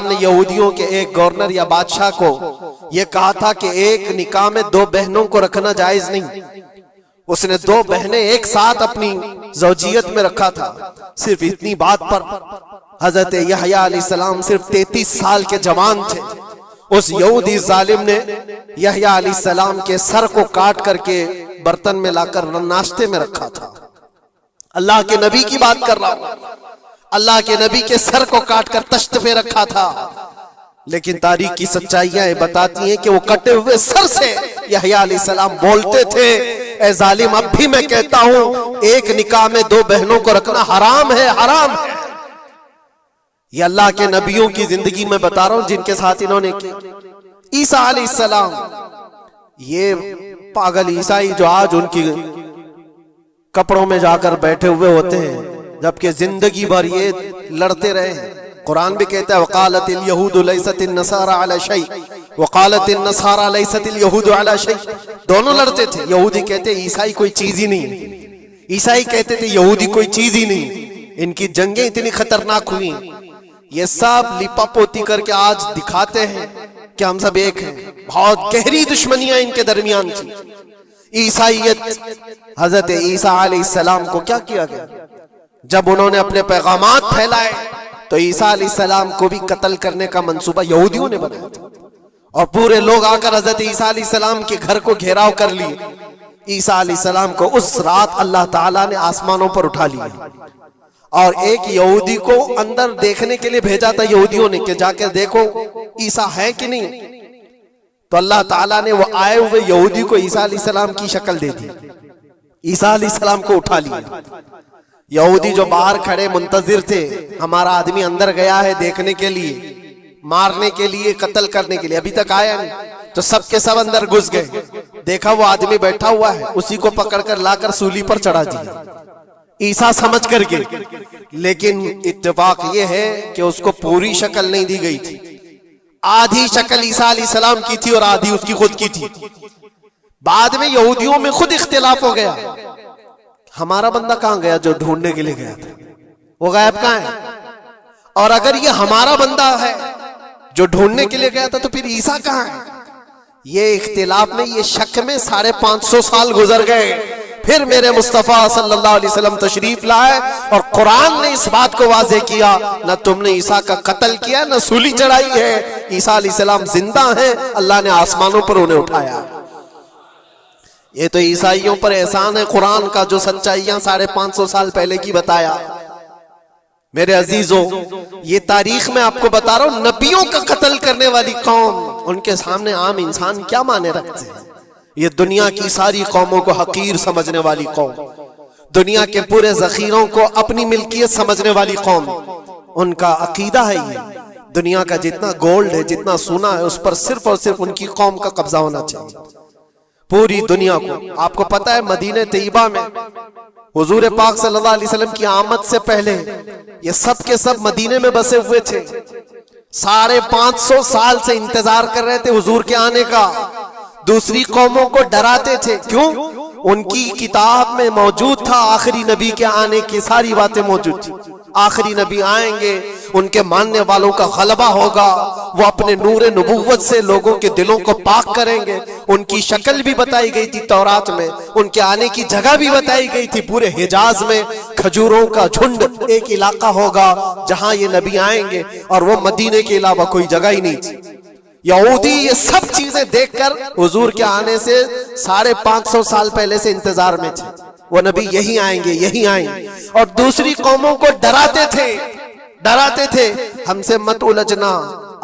ने यहूदियों के एक गवर्नर या बादशाह को यह कहा था कि एक निकाह में 2 बहनों को रखना जायज नहीं। उसने 2 बहनें एक साथ अपनी ज़ौजियत में रखा था। सिर्फ इतनी बात पर हजरत यहया अलैहिस्सलाम सिर्फ 33 साल के जवान थे। उस यहूदी जालिम ने यहया अलैहिस्सलाम के सर को काट करके बर्तन में लाकर नाश्ते में रखा था। अल्लाह के नबी की बात कर रहा हूं, अल्लाह के नबी के सर को काट कर तश्त पे रखा था। लेकिन तारीख की सच्चाइयां बताती हैं कि वो कटे हुए सर से यहया अलैहिस्सलाम बोलते थे, ए जालिम, अब भी मैं कहता हूं एक निकाह में 2 बहनों को रखना हराम है, हराम है। ये अल्लाह के नबियों की जिंदगी में बता रहा हूं जिनके साथ इन्होंने किया। ईसा अलैहिस्सलाम, ये पागल ईसाई जो आज उनकी कपड़ों में जाकर बैठे हुए होते हैं, जबकि जिंदगी भर ये लड़ते रहे हैं। कुरान भी कहता है वक़ालतिल यहूदु लैसतिन नसारा अला शै वक़ालतिन नसारा लैसतिल यहूदु अला शै। दोनों लड़ते थे। यहूदी कहते ईसाई कोई चीज ही नहीं, ईसाई कहते थे यहूदी कोई चीज ही नहीं। इनकी जंगें इतनी खतरनाक हुई, ये सब लिपापोती करके आज दिखाते हैं कि हम सब एक हैं। बहुत गहरी दुश्मनियां इनके दरमियान थी। ईसाइयत, हजरत ईसा अलैहिस्सलाम को क्या किया गया? जब उन्होंने अपने पैगामात फैलाए तो ईसा अलैहिस्सलाम को भी कत्ल करने का मंसूबा यहूदियों ने बनाया था, और पूरे लोग आकर हजरत ईसा अलैहिस्सलाम के घर को घेराव कर लिए। ईसा अलैहिस्सलाम को उस रात अल्लाह ताला ने आसमानों पर उठा लिया और एक यहूदी को अंदर देखने के लिए भेजा था यहूदियों ने कि जाकर देखो ईसा है कि नहीं। तो अल्लाह ताला ने वो आए हुए यहूदी को ईसा अलैहिस्सलाम की शक्ल दे दी, ईसा अलैहिस्सलाम को उठा लिया। यहूदी जो बाहर खड़े मुंतजिर थे, हमारा आदमी अंदर गया है देखने के लिए, मारने के लिए, कत्ल करने के लिए, अभी तक आया नहीं। तो सबके सब अंदर घुस गए। देखा वो आदमी बैठा हुआ है, उसी को पकड़कर लाकर सूली पर चढ़ा दिया ईसा समझ करके। लेकिन इत्तेफाक ये है कि उसको पूरी शक्ल नहीं दी गई थी, आधी शक्ल ईसा अलैहिस्सलाम की थी और आधी उसकी खुद की थी। बाद में यहूदियों में खुद इख्तिलाफ हो गया, हमारा बंदा कहां गया जो ढूंढने के लिए गया था, वो गायब कहां है? और अगर ये हमारा बंदा है जो ढूंढने के लिए गया था तो फिर ईसा कहां है? ये इख्तिलाफ में, ये शक में 550 साल गुजर गए। फिर मेरे मुस्तफा सल्लल्लाहु अलैहि वसल्लम तशरीफ लाए और कुरान ने इस बात को वाज़ेह किया, न तुमने ईसा का कत्ल किया न सूली चढ़ाई है, ईसा अलैहिस्सलाम जिंदा है, अल्लाह ने आसमानों पर उन्हें उठाया। ये तो ईसाइयों पर एहसान है कुरान का, जो सच्चाइयां 550 साल पहले की बताया। मेरे अजीजों, ये तारीख में आपको बता रहा हूं, नबियों का कत्ल करने वाली कौम, उनके सामने आम इंसान क्या माने रखते हैं। ये दुनिया की सारी कौमों को हकीर समझने वाली कौम, दुनिया के पूरे जखीरों को अपनी मिल्कियत समझने वाली कौम, उनका अकीदा है ये दुनिया का जितना गोल्ड है, जितना सोना है, उस पर सिर्फ और सिर्फ उनकी कौम का कब्जा होना चाहिए, पूरी दुनिया को। आपको पता है मदीने तैयबा में हुजूर पाक सल्लल्लाहु अलैहि वसल्लम की आमद से पहले ये सब के सब मदीने में बसे हुए थे। 550 साल से इंतजार कर रहे थे हुजूर के आने का, दूसरी कौमों को डराते थे। क्यों? उनकी किताब में मौजूद था आखिरी नबी के आने की सारी बातें मौजूद थी। आखिरी नबी आएंगे, उनके मानने वालों का गलबा होगा, वो अपने नूरे नबुव्वत से लोगों के दिलों को पाक करेंगे। उनकी शक्ल भी बताई गई थी तौरात में, उनके आने की जगह भी बताई गई थी। पूरे हिजाज में खजूरों का झुंड एक इलाका होगा जहां ये नबी आएंगे, और वो मदीने के अलावा कोई जगह ही नहीं थी। यहूदी ये सब चीजें देखकर हुजूर के आने से 550 साल पहले से इंतजार में थे, वो नबी यही आएंगे, यही आएंगे। और दूसरी कौमों को डराते थे, हमसे मत उलझना,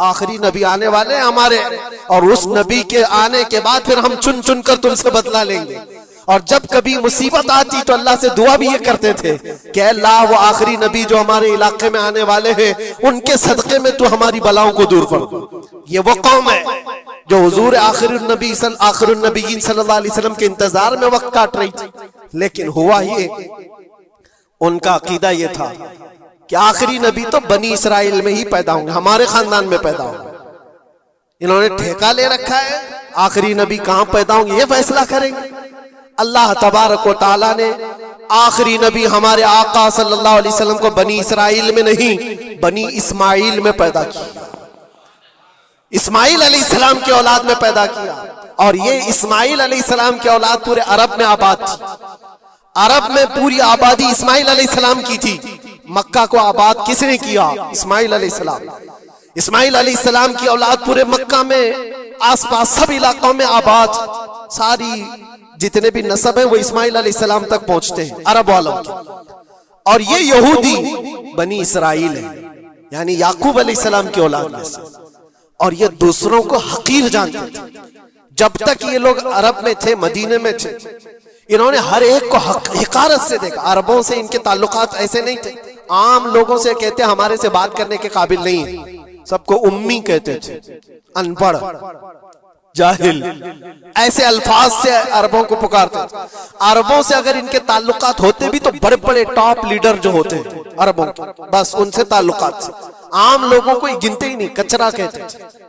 आखिरी नबी आने वाले हैं हमारे, और उस नबी के आने के बाद फिर हम चुन चुन कर तुमसे बदला लेंगे। और जब कभी मुसीबत आती तो अल्लाह से दुआ भी ये करते थे कि अल्लाह वो आखिरी नबी जो हमारे इलाके में आने वाले हैं, उनके सदके में तू हमारी बलाओं को दूर कर। ये वो कौम है जो हुजूर आखिरुन नबीयीन सल्लल्लाहु अलैहि वसल्लम के इंतजार में वक्त काट रही थी। लेकिन हुआ ये, उनका अकीदा ये था कि आखिरी नबी तो बनी इसराइल में ही पैदा होंगे, हमारे खानदान में पैदा होंगे। इन्होंने ठेका ले रखा है आखिरी नबी कहां पैदा होंगे ये फैसला करेंगे। अल्लाह तबारक व तआला ने आखिरी नबी हमारे आका सल्लल्लाहु अलैहि वसल्लम को बनी इसराइल में नहीं, बनी इस्माइल में पैदा किया। इस्माइल अलैहिस्सलाम की औलाद में पैदा किया। और ये इस्माइल अलैहिस्सलाम की औलाद पूरे अरब में आबाद थी। अरब में पूरी आबादी इस्माइल अलैहिस्सलाम की थी। मक्का को आबाद किसने किया? इस्माइल अलैहिस्सलाम। इस्माइल अलैहिस्सलाम की औलाद पूरे मक्का में, आसपास सब इलाकों में आबाद, सारी जितने भी नस्ब है वो इस्माइल अलैहिस्सलाम तक पहुंचते हैं, अरब वालों के। और ये यहूदी बनी इसराइल है, यानी याकूब अलैहिस्सलाम की औलाद में से। और ये दूसरों को हकीर जानते थे। जब तक ये लोग अरब में थे, मदीने में थे, इन्होंने हर एक को हिकारत से देखा। अरबों से इनके ताल्लुकात ऐसे नहीं थे, आम लोगों से कहते हमारे से बात करने के काबिल नहीं है, सबको उम्मी कहते थे, अनपढ़, जाहिल, ऐसे अल्फाज से अरबों को पुकारते थे। अरबों से अगर इनके ताल्लुकात होते भी तो बड़े बड़े टॉप लीडर जो होते हैं अरबों के, बस उनसे ताल्लुकात थे। आम लोगों को गिनते ही नहीं, कचरा कहते थे।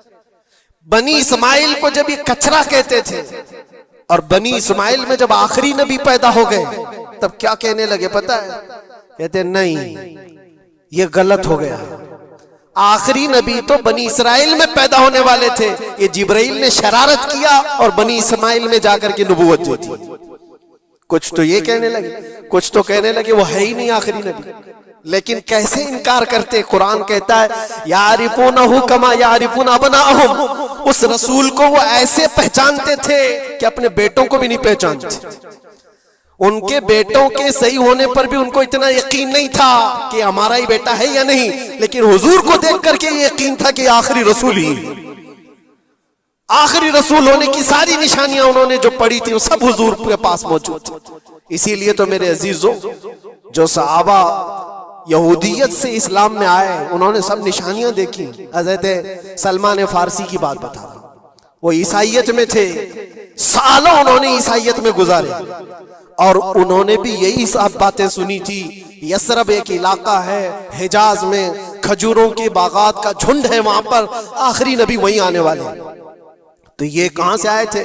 बनी इस्माइल को जब ये कचरा कहते थे, और बनी इस्माइल में जब आखिरी नबी पैदा हो गए तब क्या कहने लगे पता है? कहते नहीं, ये गलत हो गया। आखिरी नबी तो बनी इसराइल में पैदा होने वाले थे, ये जिब्राइल ने शरारत किया और बनी इस्माइल में जाकर के नबूवत दी थी। कुछ तो ये कहने लगे, कुछ तो कहने लगे वो है ही नहीं आखिरी नबी। लेकिन कैसे इनकार करते? कुरान कहता है यारिफूनहु कमा यारिफून अबनाअहुम, उस रसूल को वो ऐसे पहचानते थे कि अपने बेटों को भी नहीं पहचानते। उनके बेटों के सही होने पर भी उनको इतना यकीन नहीं था कि हमारा ही बेटा है या नहीं, लेकिन हुजूर को देख करके ये यकीन था कि आखिरी रसूल ही, आखिरी रसूल होने की सारी निशानियां उन्होंने जो पढ़ी थी वो सब हुजूर के पास मौजूद थी। इसीलिए तो मेरे अजीजों, जो सहाबा यहूदियत से इस्लाम में आए, उन्होंने सब निशानियां देखी। हजरत सलमान फारसी की बात बता रहा, वो ईसाइयत में थे, सालों उन्होंने ईसाइयत में गुजारे और उन्होंने भी यही सब बातें सुनी थी। यसरब एक इलाका है हिजाज में, खजूरों के बागात का झुंड है वहां पर, आखिरी नबी वहीं आने वाले। तो ये कहां से आए थे?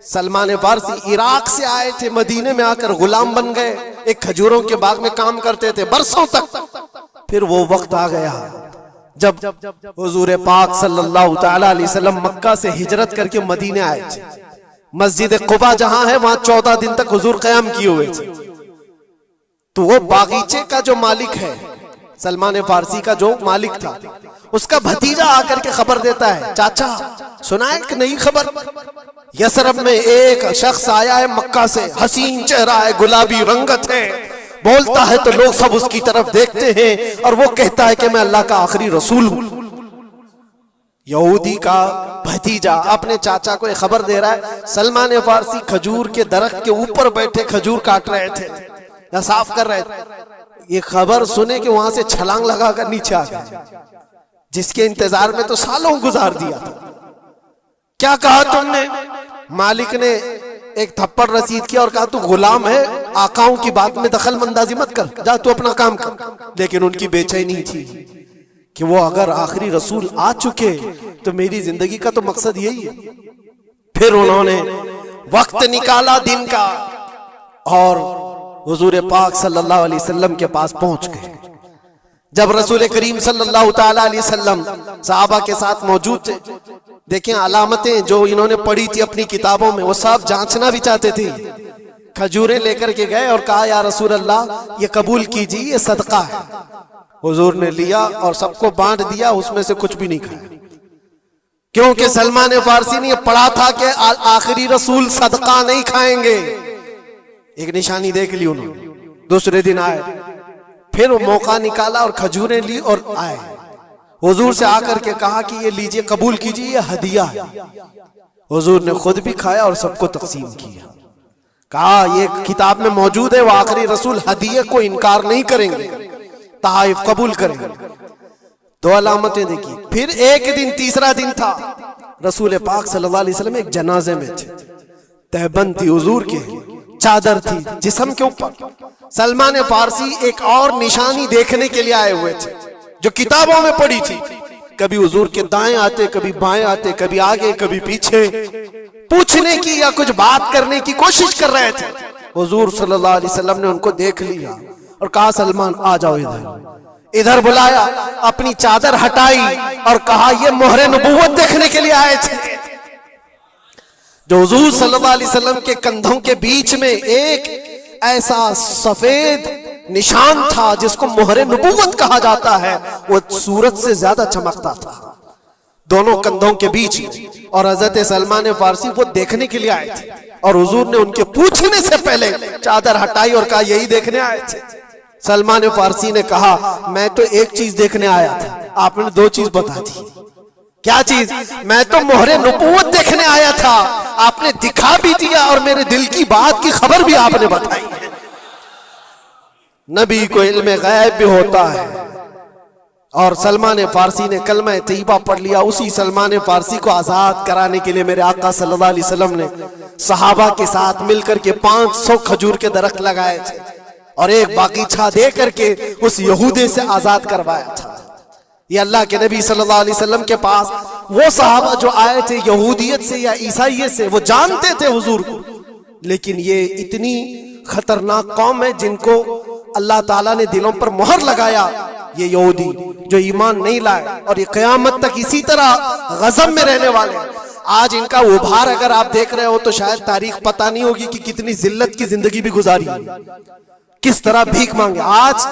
सलमान फारसी इराक से आए थे, मदीने में आकर गुलाम बन गए, एक खजूरों के बाग में काम करते थे बरसों तक। फिर वो वक्त आ गया जब हुजूर पाक सल्लल्लाहु तआला अलैहि वसल्लम मक्का से हिजरत करके मदीने आए थे। मस्जिद कुबा जहां है वहां 14 दिन तक हुजूर क़याम किए हुए थे। तो वो बागीचे का जो मालिक है, सलमान फारसी का जो मालिक था, उसका भतीजा आकर के खबर देता है, चाचा सुना है एक नई खबर, यसरब में एक शख्स आया है मक्का से, हसीन चेहरा है, गुलाबी रंगत है, बोलता है तो लोग सब उसकी तरफ देखते हैं और वो कहता है कि मैं अल्लाह का आखिरी रसूल हूं। यहूदी का भतीजा अपने चाचा को एक खबर दे रहा है। सलमान फारसी खजूर के दरख्त के ऊपर बैठे खजूर काट रहे थे या साफ कर रहे थे। ये खबर सुने कि वहां से छलांग लगाकर नीचे आ गए, जिसके इंतजार में तो सालों गुजार दिया था। क्या कहा तुमने? मालिक ने एक थप्पड़ रसीद किया और कहा तू गुलाम है, आकाओं की बात में दखल अंदाजी मत कर, जा तू अपना काम कर। लेकिन उनकी बेचैनी थी कि वो अगर आखिरी रसूल आ चुके तो मेरी जिंदगी का तो मकसद यही है। फिर उन्होंने वक्त निकाला दिन का और हुजूर पाक सल्लल्लाहु अलैहि वसल्लम के पास पहुंच गए। जब रसूल करीम सल्लल्लाहु तआला अलैहि वसल्लम सहाबा के साथ मौजूद थे, देखें अलामतें जो इन्होंने पढ़ी थी अपनी किताबों में, वो सब जांचना भी चाहते थे। खजूरें लेकर के गए और कहा या रसूल अल्लाह ये कबूल कीजिए, ये सदका है। हुजूर ने लिया और सबको बांट दिया, उसमें से कुछ भी नहीं खाया, क्योंकि सलमान फारसी ने पढ़ा था कि आखिरी रसूल सदका नहीं खाएंगे। एक निशानी देख ली उन्होंने। दूसरे दिन आए, फिर वो मौका निकाला और खजूरें ली और आए। हुजूर से आकर के कहा कि ये लीजिए, कबूल कीजिए, ये हदिया है। हुजूर ने खुद भी खाया और सबको तकसीम किया। कहा ये किताब में मौजूद है, वो आखिरी रसूल हदिये को इनकार नहीं करेंगे, तहाइफ कबूल करेंगे। दो अलामतें देखी। फिर एक दिन, तीसरा दिन था, रसूल पाक सल्लल्लाहु अलैहि वसल्लम एक जनाजे में थे। तहबंद थी हुजूर के, चादर थी जिस्म के ऊपर। सलमान फारसी एक और निशानी देखने के लिए आए हुए थे जो किताबों में पड़ी थी। कभी हुजूर के दाएं आते, कभी बाएं आते, कभी आगे कभी पीछे, पूछने की या कुछ बात करने की कोशिश कर रहे थे। हुजूर सल्लल्लाहु अलैहि वसल्लम ने उनको देख लिया और कहा सलमान आ जाओ इधर। इधर बुलाया, अपनी चादर हटाई और कहा ये मोहरे नबूवत देखने के लिए आए थे। जो हुजूर सल्लल्लाहु अलैहि वसल्लम के कंधों के बीच में एक ऐसा सफेद निशान था जिसको मोहरे नबूवत कहा जाता है, वो सूरज से ज्यादा चमकता था दोनों कंधों के बीच में। और हजरत सलमान फारसी वो देखने के लिए आए थे और हुजूर ने उनके पूछने से पहले चादर हटाई और कहा यही देखने आए थे। सलमान फारसी ने कहा मैं तो एक चीज देखने आया था, आपने दो चीज बता दी। क्या चीज? मैं तो मोहरे नबूवत देखने आया था, आपने दिखा भी दिया और मेरे दिल की बात की खबर भी आपने बताई। नबी को इल्म गैब भी होता है। और सलमान फारसी ने कलमा तैयबा पढ़ लिया। उसी सलमान फारसी को आजाद कराने के लिए मेरे आका सल्लल्लाहु अलैहि वसल्लम ने सहाबा के साथ मिलकर के 500 खजूर के दरख्त लगाए थे और एक बागीचा दे करके उस यहूदी से आजाद करवाया था। ये अल्लाह के नबी सल्लल्लाहु अलैहि वसल्लम के पास वो सहाबा जो आए थे यहूदियत से या ईसाइयत से, वो जानते थे हुजूर को, लेकिन ये इतनी खतरनाक कौम है जिनको अल्लाह ताला ने दिलों पर मोहर लगाया। ये यहूदी जो ईमान नहीं लाए और ये क़यामत तक इसी तरह गज़ब में रहने वाले। आज इनका उभार अगर आप देख रहे हो तो शायद तारीख पता नहीं होगी कि कितनी जिल्लत की जिंदगी भी गुजारी, किस तरह भीख मांगे। आज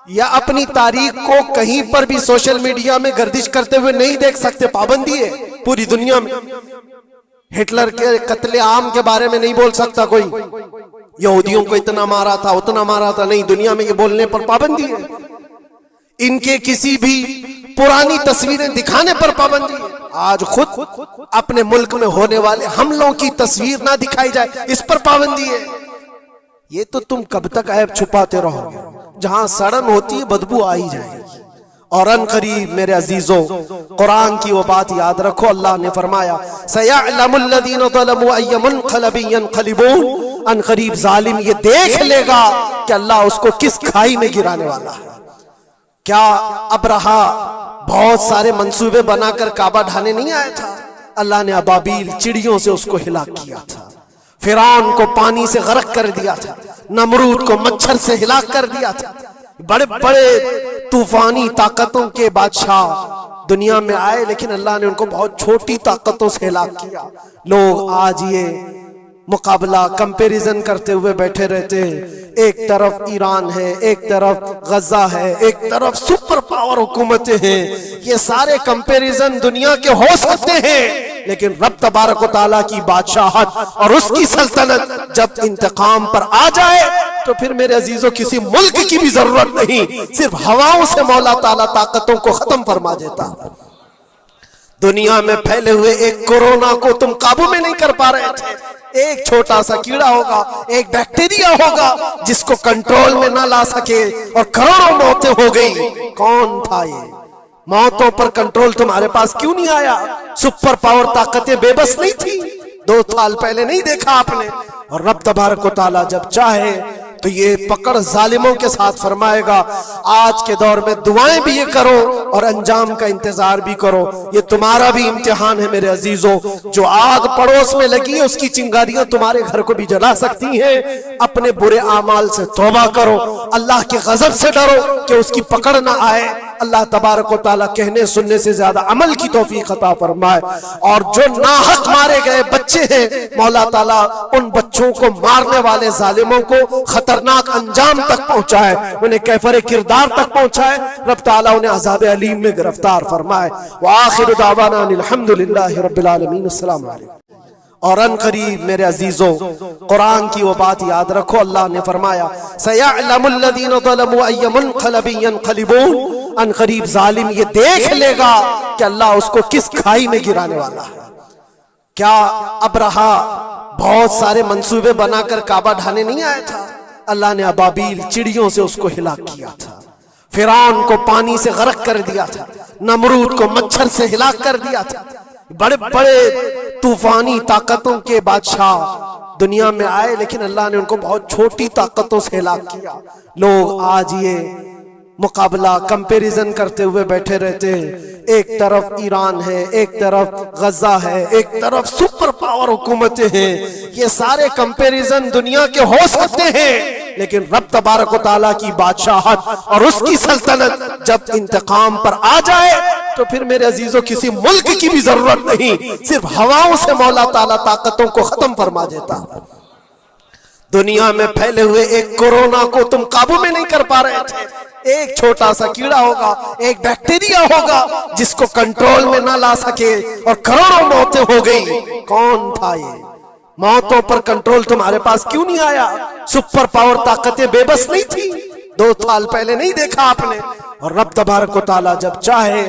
या अपनी तारीख को कहीं पर भी सोशल मीडिया में गर्दिश करते हुए नहीं देख सकते, पाबंदी है पूरी दुनिया में। हिटलर के कत्ले आम के बारे में नहीं बोल सकता कोई, यहूदियों को इतना मारा था उतना मारा था, नहीं, दुनिया में ये बोलने पर पाबंदी है। इनके किसी भी पुरानी तस्वीरें दिखाने पर पाबंदी है। आज खुद अपने मुल्क में होने वाले हमलों की तस्वीर ना दिखाई जाए, इस पर पाबंदी है। ये तो तुम कब तक ऐब छुपाते रहोगे? जहां सड़न होती है बदबू आ ही जाएगी और अन करीब मेरे अजीजों, कुरान की वो बात याद रखो, अल्लाह ने फरमाया सयअलमुल लज़ीना ज़लमू अय्य मुनक़लबिन यनक़लिबून, अन करीब जालिम ये देख लेगा कि अल्लाह उसको किस खाई में गिराने वाला है। क्या अबरहा बहुत सारे मंसूबे बनाकर काबा ढाने नहीं आया था? अल्लाह ने अबाबील चिड़ियों से उसको हिलाक किया था, फिरौन को पानी से गर्क कर दिया था, नमरूद को मच्छर से हिलाक कर दिया था। बड़े बड़े तूफानी ताकतों के बादशाह दुनिया में आए, लेकिन अल्लाह ने उनको बहुत छोटी ताकतों से हिलाक किया। लोग आज ये मुकाबला कंपैरिजन करते हुए बैठे रहते हैं, एक तरफ ईरान है, एक तरफ गजा है, एक तरफ सुपर पावर हुकूमतें हैं। ये सारे कंपैरिजन दुनिया के हो सकते हैं, लेकिन रब तबारक व तआला की बादशाहत और उसकी सल्तनत जब इंतकाम पर आ जाए तो फिर मेरे अजीजों किसी मुल्क की भी जरूरत नहीं, सिर्फ हवाओं से मौला ताला ताकतों को खत्म फरमा देता। दुनिया में फैले हुए एक कोरोना को तुम काबू में नहीं कर पा रहे थे। एक छोटा सा कीड़ा होगा, एक बैक्टीरिया होगा जिसको कंट्रोल में ना ला सके और करोड़ों मौतें हो गई। कौन था ये? मौतों पर कंट्रोल तुम्हारे पास क्यों नहीं आया? सुपर पावर ताकतें बेबस नहीं थी? 2 साल पहले नहीं देखा आपने? और रब तबारक व तआला जब चाहे तो ये पकड़ जालिमों के साथ फरमाएगा। आज के दौर में दुआएं भी ये करो और अंजाम का इंतजार भी करो। ये तुम्हारा भी इम्तिहान है मेरे अजीजों। जो आग पड़ोस में लगी है उसकी चिंगारियां तुम्हारे घर को भी जला सकती हैं। अपने बुरे आमाल से तौबा करो, अल्लाह के गजब से डरो कि उसकी पकड़ ना आए। अल्लाह तबारक व तआला कहने सुनने से ज्यादा अमल की तौफीक अता फरमाए। और जो नाहक मारे गए बच्चे हैं, मौला ताला उन बच्चों को मारने वाले जालिमों को खतरनाक अंजाम तक पहुंचाए, उन्हें कैफरे किरदार तक पहुंचाए। रब ताला उन्हें अज़ाब अलीम में गिरफ्तार फरमाए। व आखिरु दावाना अल्हम्दुलिल्लाहि रब्बिल आलमीन। अस्सलाम वालेकुम। और अन करीब मेरे अजीजों, कुरान की वो बात याद रखो, अल्लाह ने फरमाया सयअलमुल लज़ीना ज़लमू अय्य मुनक़लबिन यनक़लिबून, अन करीब जालिम ये देख लेगा कि अल्लाह उसको किस खाई में गिराने वाला है। क्या अबरहा बहुत सारे मंसूबे बनाकर काबा ढाने नहीं आया था? अल्लाह ने अबाबील चिड़ियों से उसको हिलाक किया था, फिरौन को पानी से गर्क कर दिया था, नमरूद को मच्छर से हिलाक कर दिया था। बड़े बड़े तूफानी ताकतों के बादशाह दुनिया में आए, लेकिन अल्लाह ने उनको बहुत छोटी ताकतों से हिलाक किया। लोग आज ये मुकाबला कंपैरिजन करते हुए बैठे रहते हैं, एक तरफ ईरान है, एक तरफ गजा है, एक तरफ सुपर पावर हुकूमतें हैं। ये सारे कंपैरिजन दुनिया के हो सकते हैं, लेकिन रब तबारक व तआला की बादशाहत और उसकी सल्तनत जब इंतकाम पर आ जाए तो फिर मेरे अजीजों किसी मुल्क की भी जरूरत नहीं, सिर्फ हवाओं से मौला ताला ताकतों को खत्म फरमा देता। दुनिया में फैले हुए एक कोरोना को तुम काबू में नहीं कर पा रहे थे। एक छोटा सा कीड़ा होगा, एक बैक्टीरिया होगा जिसको कंट्रोल में ना ला सके और करोड़ों मौतें हो गई। कौन था ये? मौतों पर कंट्रोल तुम्हारे पास क्यों नहीं आया? सुपर पावर ताकतें बेबस नहीं थी? 2 साल पहले नहीं देखा आपने? और रब तबारक व तआला जब चाहे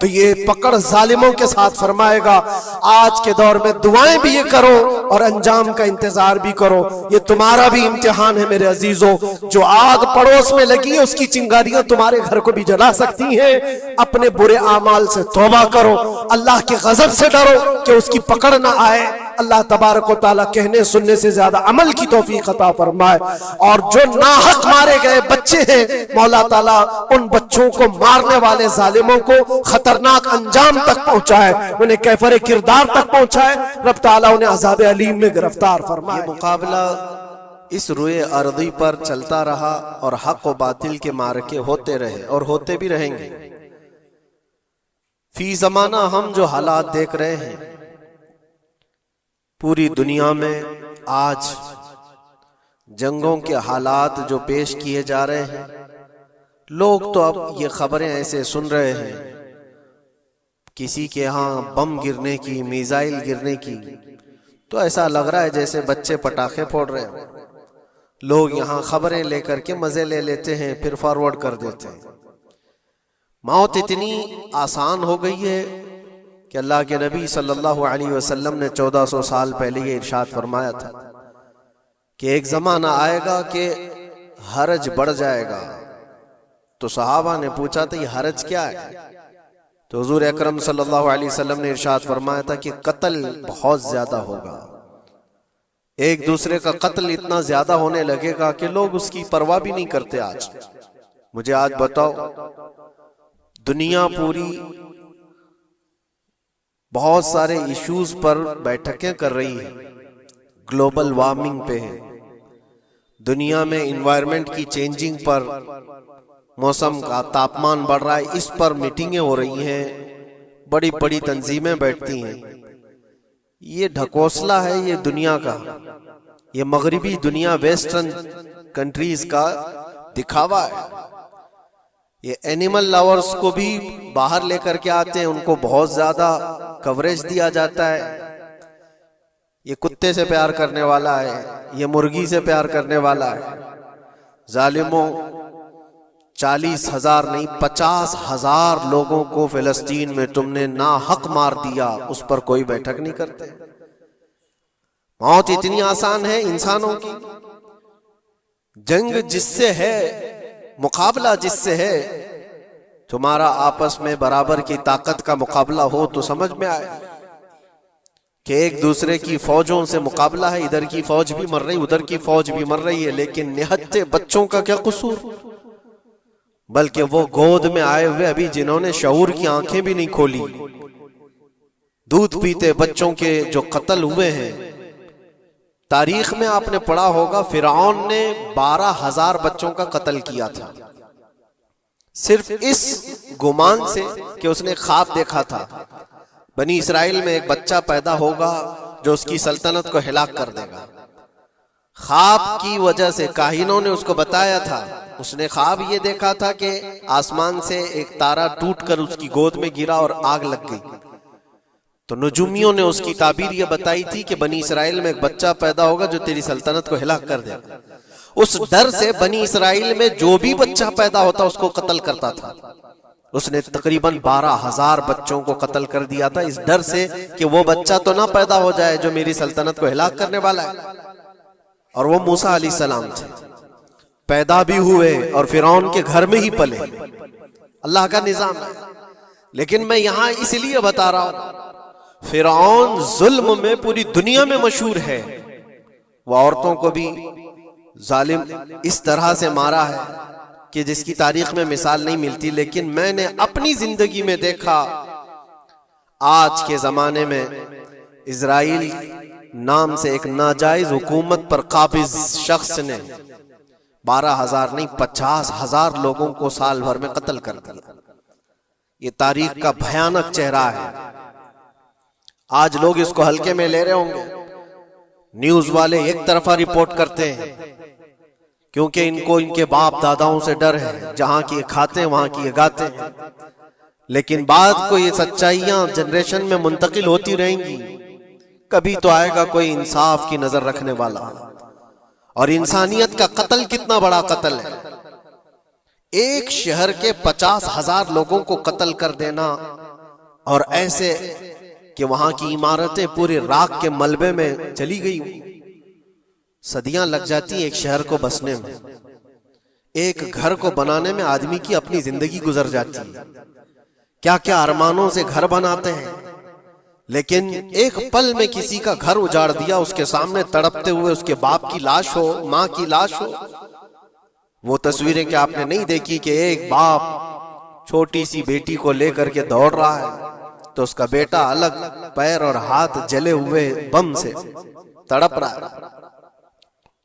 तो ये पकड़ जालिमों के साथ फरमाएगा। आज के दौर में दुआएं भी ये करो और अंजाम का इंतजार भी करो। ये तुम्हारा भी इम्तिहान है मेरे अजीजों। जो आग पड़ोस में लगी है उसकी चिंगारियां तुम्हारे घर को भी जला सकती हैं। अपने बुरे आमाल से तौबा करो, अल्लाह के गजब से डरो कि उसकी पकड़ ना आए। अल्लाह तबारक व तआला कहने सुनने से ज्यादा अमल की तौफीक अता फरमाए। और जो नाहक मारे गए बच्चे हैं, मौला ताला उन बच्चों को मारने वाले जालिमों को खतरनाक अंजाम तक पहुंचाए, उन्हें कैफरे किरदार तक पहुंचाए। रब ताला उन्हें अज़ाब अलीम में गिरफ्तार फरमाए। मुकाबला इस रुए अर्दी पर चलता रहा और हक व बातिल के मारके होते रहे और होते भी रहेंगे। फी जमाना हम जो हालात देख रहे हैं पूरी दुनिया में, आज जंगों के हालात जो पेश किए जा रहे हैं, लोग तो अब ये खबरें ऐसे सुन रहे हैं, किसी के यहाँ बम गिरने की, मिसाइल गिरने की, तो ऐसा लग रहा है जैसे बच्चे पटाखे फोड़ रहे हैं। लोग यहाँ खबरें लेकर के मजे ले लेते हैं, फिर फॉरवर्ड कर देते हैं। मौत इतनी आसान हो गई है कि अल्लाह के नबी सल्लल्लाहु अलैहि वसल्लम ने 1400 साल पहले ये इरशाद फरमाया था कि एक जमाना आएगा कि हरज बढ़ जाएगा, तो सहाबा ने पूछा था ये हरज क्या है? तो हुजूर अकरम सल्लल्लाहु अलैहि वसल्लम ने इरशाद फरमाया था कि कत्ल बहुत ज्यादा होगा, एक दूसरे का कत्ल इतना ज्यादा होने लगेगा कि लोग उसकी परवाह भी नहीं करते। आज मुझे आज बताओ, दुनिया पूरी बहुत सारे इश्यूज पर बैठकें कर रही है, ग्लोबल वार्मिंग पे है, दुनिया में इन्वायरमेंट की चेंजिंग पर, मौसम का तापमान बढ़ रहा है, इस पर मीटिंगें हो रही हैं, बड़ी बड़ी तंजीमें बैठती हैं। ये ढकोसला है ये दुनिया का, ये मगरिबी दुनिया, वेस्टर्न कंट्रीज का दिखावा है। ये एनिमल लवर्स को भी बाहर लेकर के आते हैं, उनको बहुत ज्यादा कवरेज दिया जाता है। ये कुत्ते से प्यार करने वाला है, ये मुर्गी से प्यार करने वाला है। जालिमों, 40,000 नहीं 50,000 लोगों को फिलिस्तीन में तुमने ना हक मार दिया, उस पर कोई बैठक नहीं करते। मौत इतनी आसान है इंसानों की, जंग जिससे है, मुकाबला जिससे है, तुम्हारा आपस में बराबर की ताकत का मुकाबला हो तो समझ में आए कि एक दूसरे की फौजों से मुकाबला है, इधर की फौज भी मर रही, उधर की फौज भी मर रही है, लेकिन निहत्ते बच्चों का क्या कसूर? बल्कि वो गोद में आए हुए अभी जिन्होंने शऊर की आंखें भी नहीं खोली, दूध पीते बच्चों के जो कत्ल हुए हैं। तारीख में आपने पढ़ा होगा फिरौन ने 12,000 बच्चों का कत्ल किया था, सिर्फ इस गुमान से कि उसने ख्वाब देखा था बनी इसराइल में एक बच्चा पैदा होगा जो उसकी सल्तनत को हिलाक कर देगा। ख्वाब की वजह से काहिनों ने उसको बताया था, उसने ख्वाब ये देखा था कि आसमान से एक तारा टूटकर उसकी गोद में गिरा और आग लग गई। तो नजूमियों ने उसकी ताबीर ये बताई थी कि बनी इसराइल में एक बच्चा पैदा होगा जो तेरी सल्तनत को हिलाक कर देगा। उस डर से बनी इसराइल में जो भी बच्चा पैदा होता उसको कत्ल करता था। उसने तकरीबन 12,000 बच्चों को कत्ल कर दिया था, इस डर से कि वो बच्चा तो ना पैदा हो जाए जो मेरी सल्तनत को हिलाक करने वाला है। और वो मूसा अलैहिस्सलाम थे, पैदा भी हुए और फिरौन के घर में ही पले। अल्लाह का निजाम है। लेकिन मैं यहां इसलिए बता रहा हूं, फिरौन जुल्म में पूरी दुनिया में मशहूर है। वो औरतों को भी जालिम इस तरह से मारा है कि जिसकी तारीख में मिसाल नहीं मिलती। लेकिन मैंने अपनी जिंदगी में देखा, आज के जमाने में इजराइल नाम से एक नाजायज हुकूमत पर काबिज शख्स ने 12,000 नहीं 50,000 लोगों को साल भर में कत्ल कर दिया। ये तारीख का भयानक चेहरा है। आज लोग इसको हल्के में ले रहे होंगे, न्यूज वाले एक तरफा रिपोर्ट करते हैं क्योंकि इनको इनके बाप दादाओं से डर है, जहां की ये खाते हैं वहां की ये गाते हैं। लेकिन बाद को ये सच्चाइयां जनरेशन में मुंतकिल होती रहेंगी, कभी तो आएगा कोई इंसाफ की नजर रखने वाला। और इंसानियत का कत्ल कितना बड़ा कत्ल है, एक शहर के 50,000 लोगों को कत्ल कर देना, और ऐसे कि वहां की इमारतें पूरे राख के मलबे में चली गई। सदियां लग जाती एक शहर को बसने में, एक घर को बनाने में आदमी की अपनी जिंदगी गुजर जाती है। क्या क्या अरमानों से घर बनाते हैं, लेकिन एक पल में किसी का घर उजाड़ दिया, उसके सामने तड़पते हुए उसके बाप की लाश हो, मां की लाश हो। वो तस्वीरें क्या आपने नहीं देखी कि एक बाप छोटी सी बेटी को लेकर के दौड़ रहा है तो उसका बेटा अलग पैर और हाथ जले हुए बम से तड़प रहा है।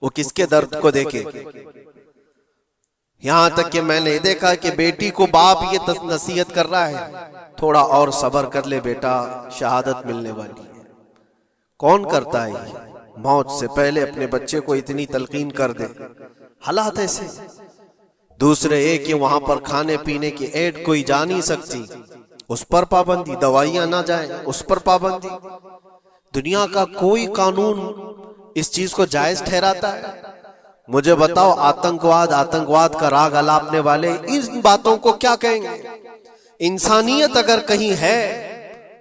वो किसके दर्द को देखे। यहां तक कि मैंने देखा कि बेटी को बाप ये नसीहत कर रहा है, थोड़ा और सब्र कर ले बेटा, शहादत मिलने वाली है। कौन करता है ये? मौत से पहले अपने बच्चे को इतनी तलकीन कर दे। हालात ऐसे। दूसरे एक, वहां पर खाने पीने की एड कोई जा नहीं सकती, उस पर पाबंदी, दवाइयां ना जाए उस पर पाबंदी। दुनिया का कोई कानून इस चीज को जायज ठहराता है? मुझे बताओ, आतंकवाद का राग अलापने वाले इन बातों को क्या कहेंगे? इंसानियत अगर कहीं है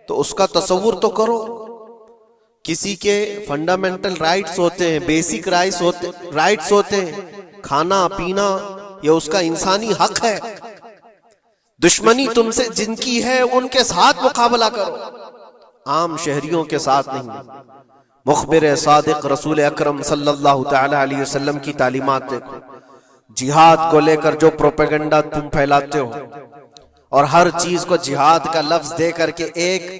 तो उसका तस्वुर तो करो। किसी के फंडामेंटल राइट्स होते हैं, बेसिक राइट्स होते हैं, खाना पीना, ये उसका इंसानी हक है। दुश्मनी तुमसे जिनकी है उनके साथ मुकाबला करो, आम शहरियों के साथ नहीं। मुखबिर सादिक रसूल अकरम सल्लल्लाहु तआला अलैहि वसल्लम की तालीमात देखो। जिहाद को लेकर जो प्रोपेगेंडा तुम फैलाते हो और हर चीज को जिहाद का लफ्ज दे करके एक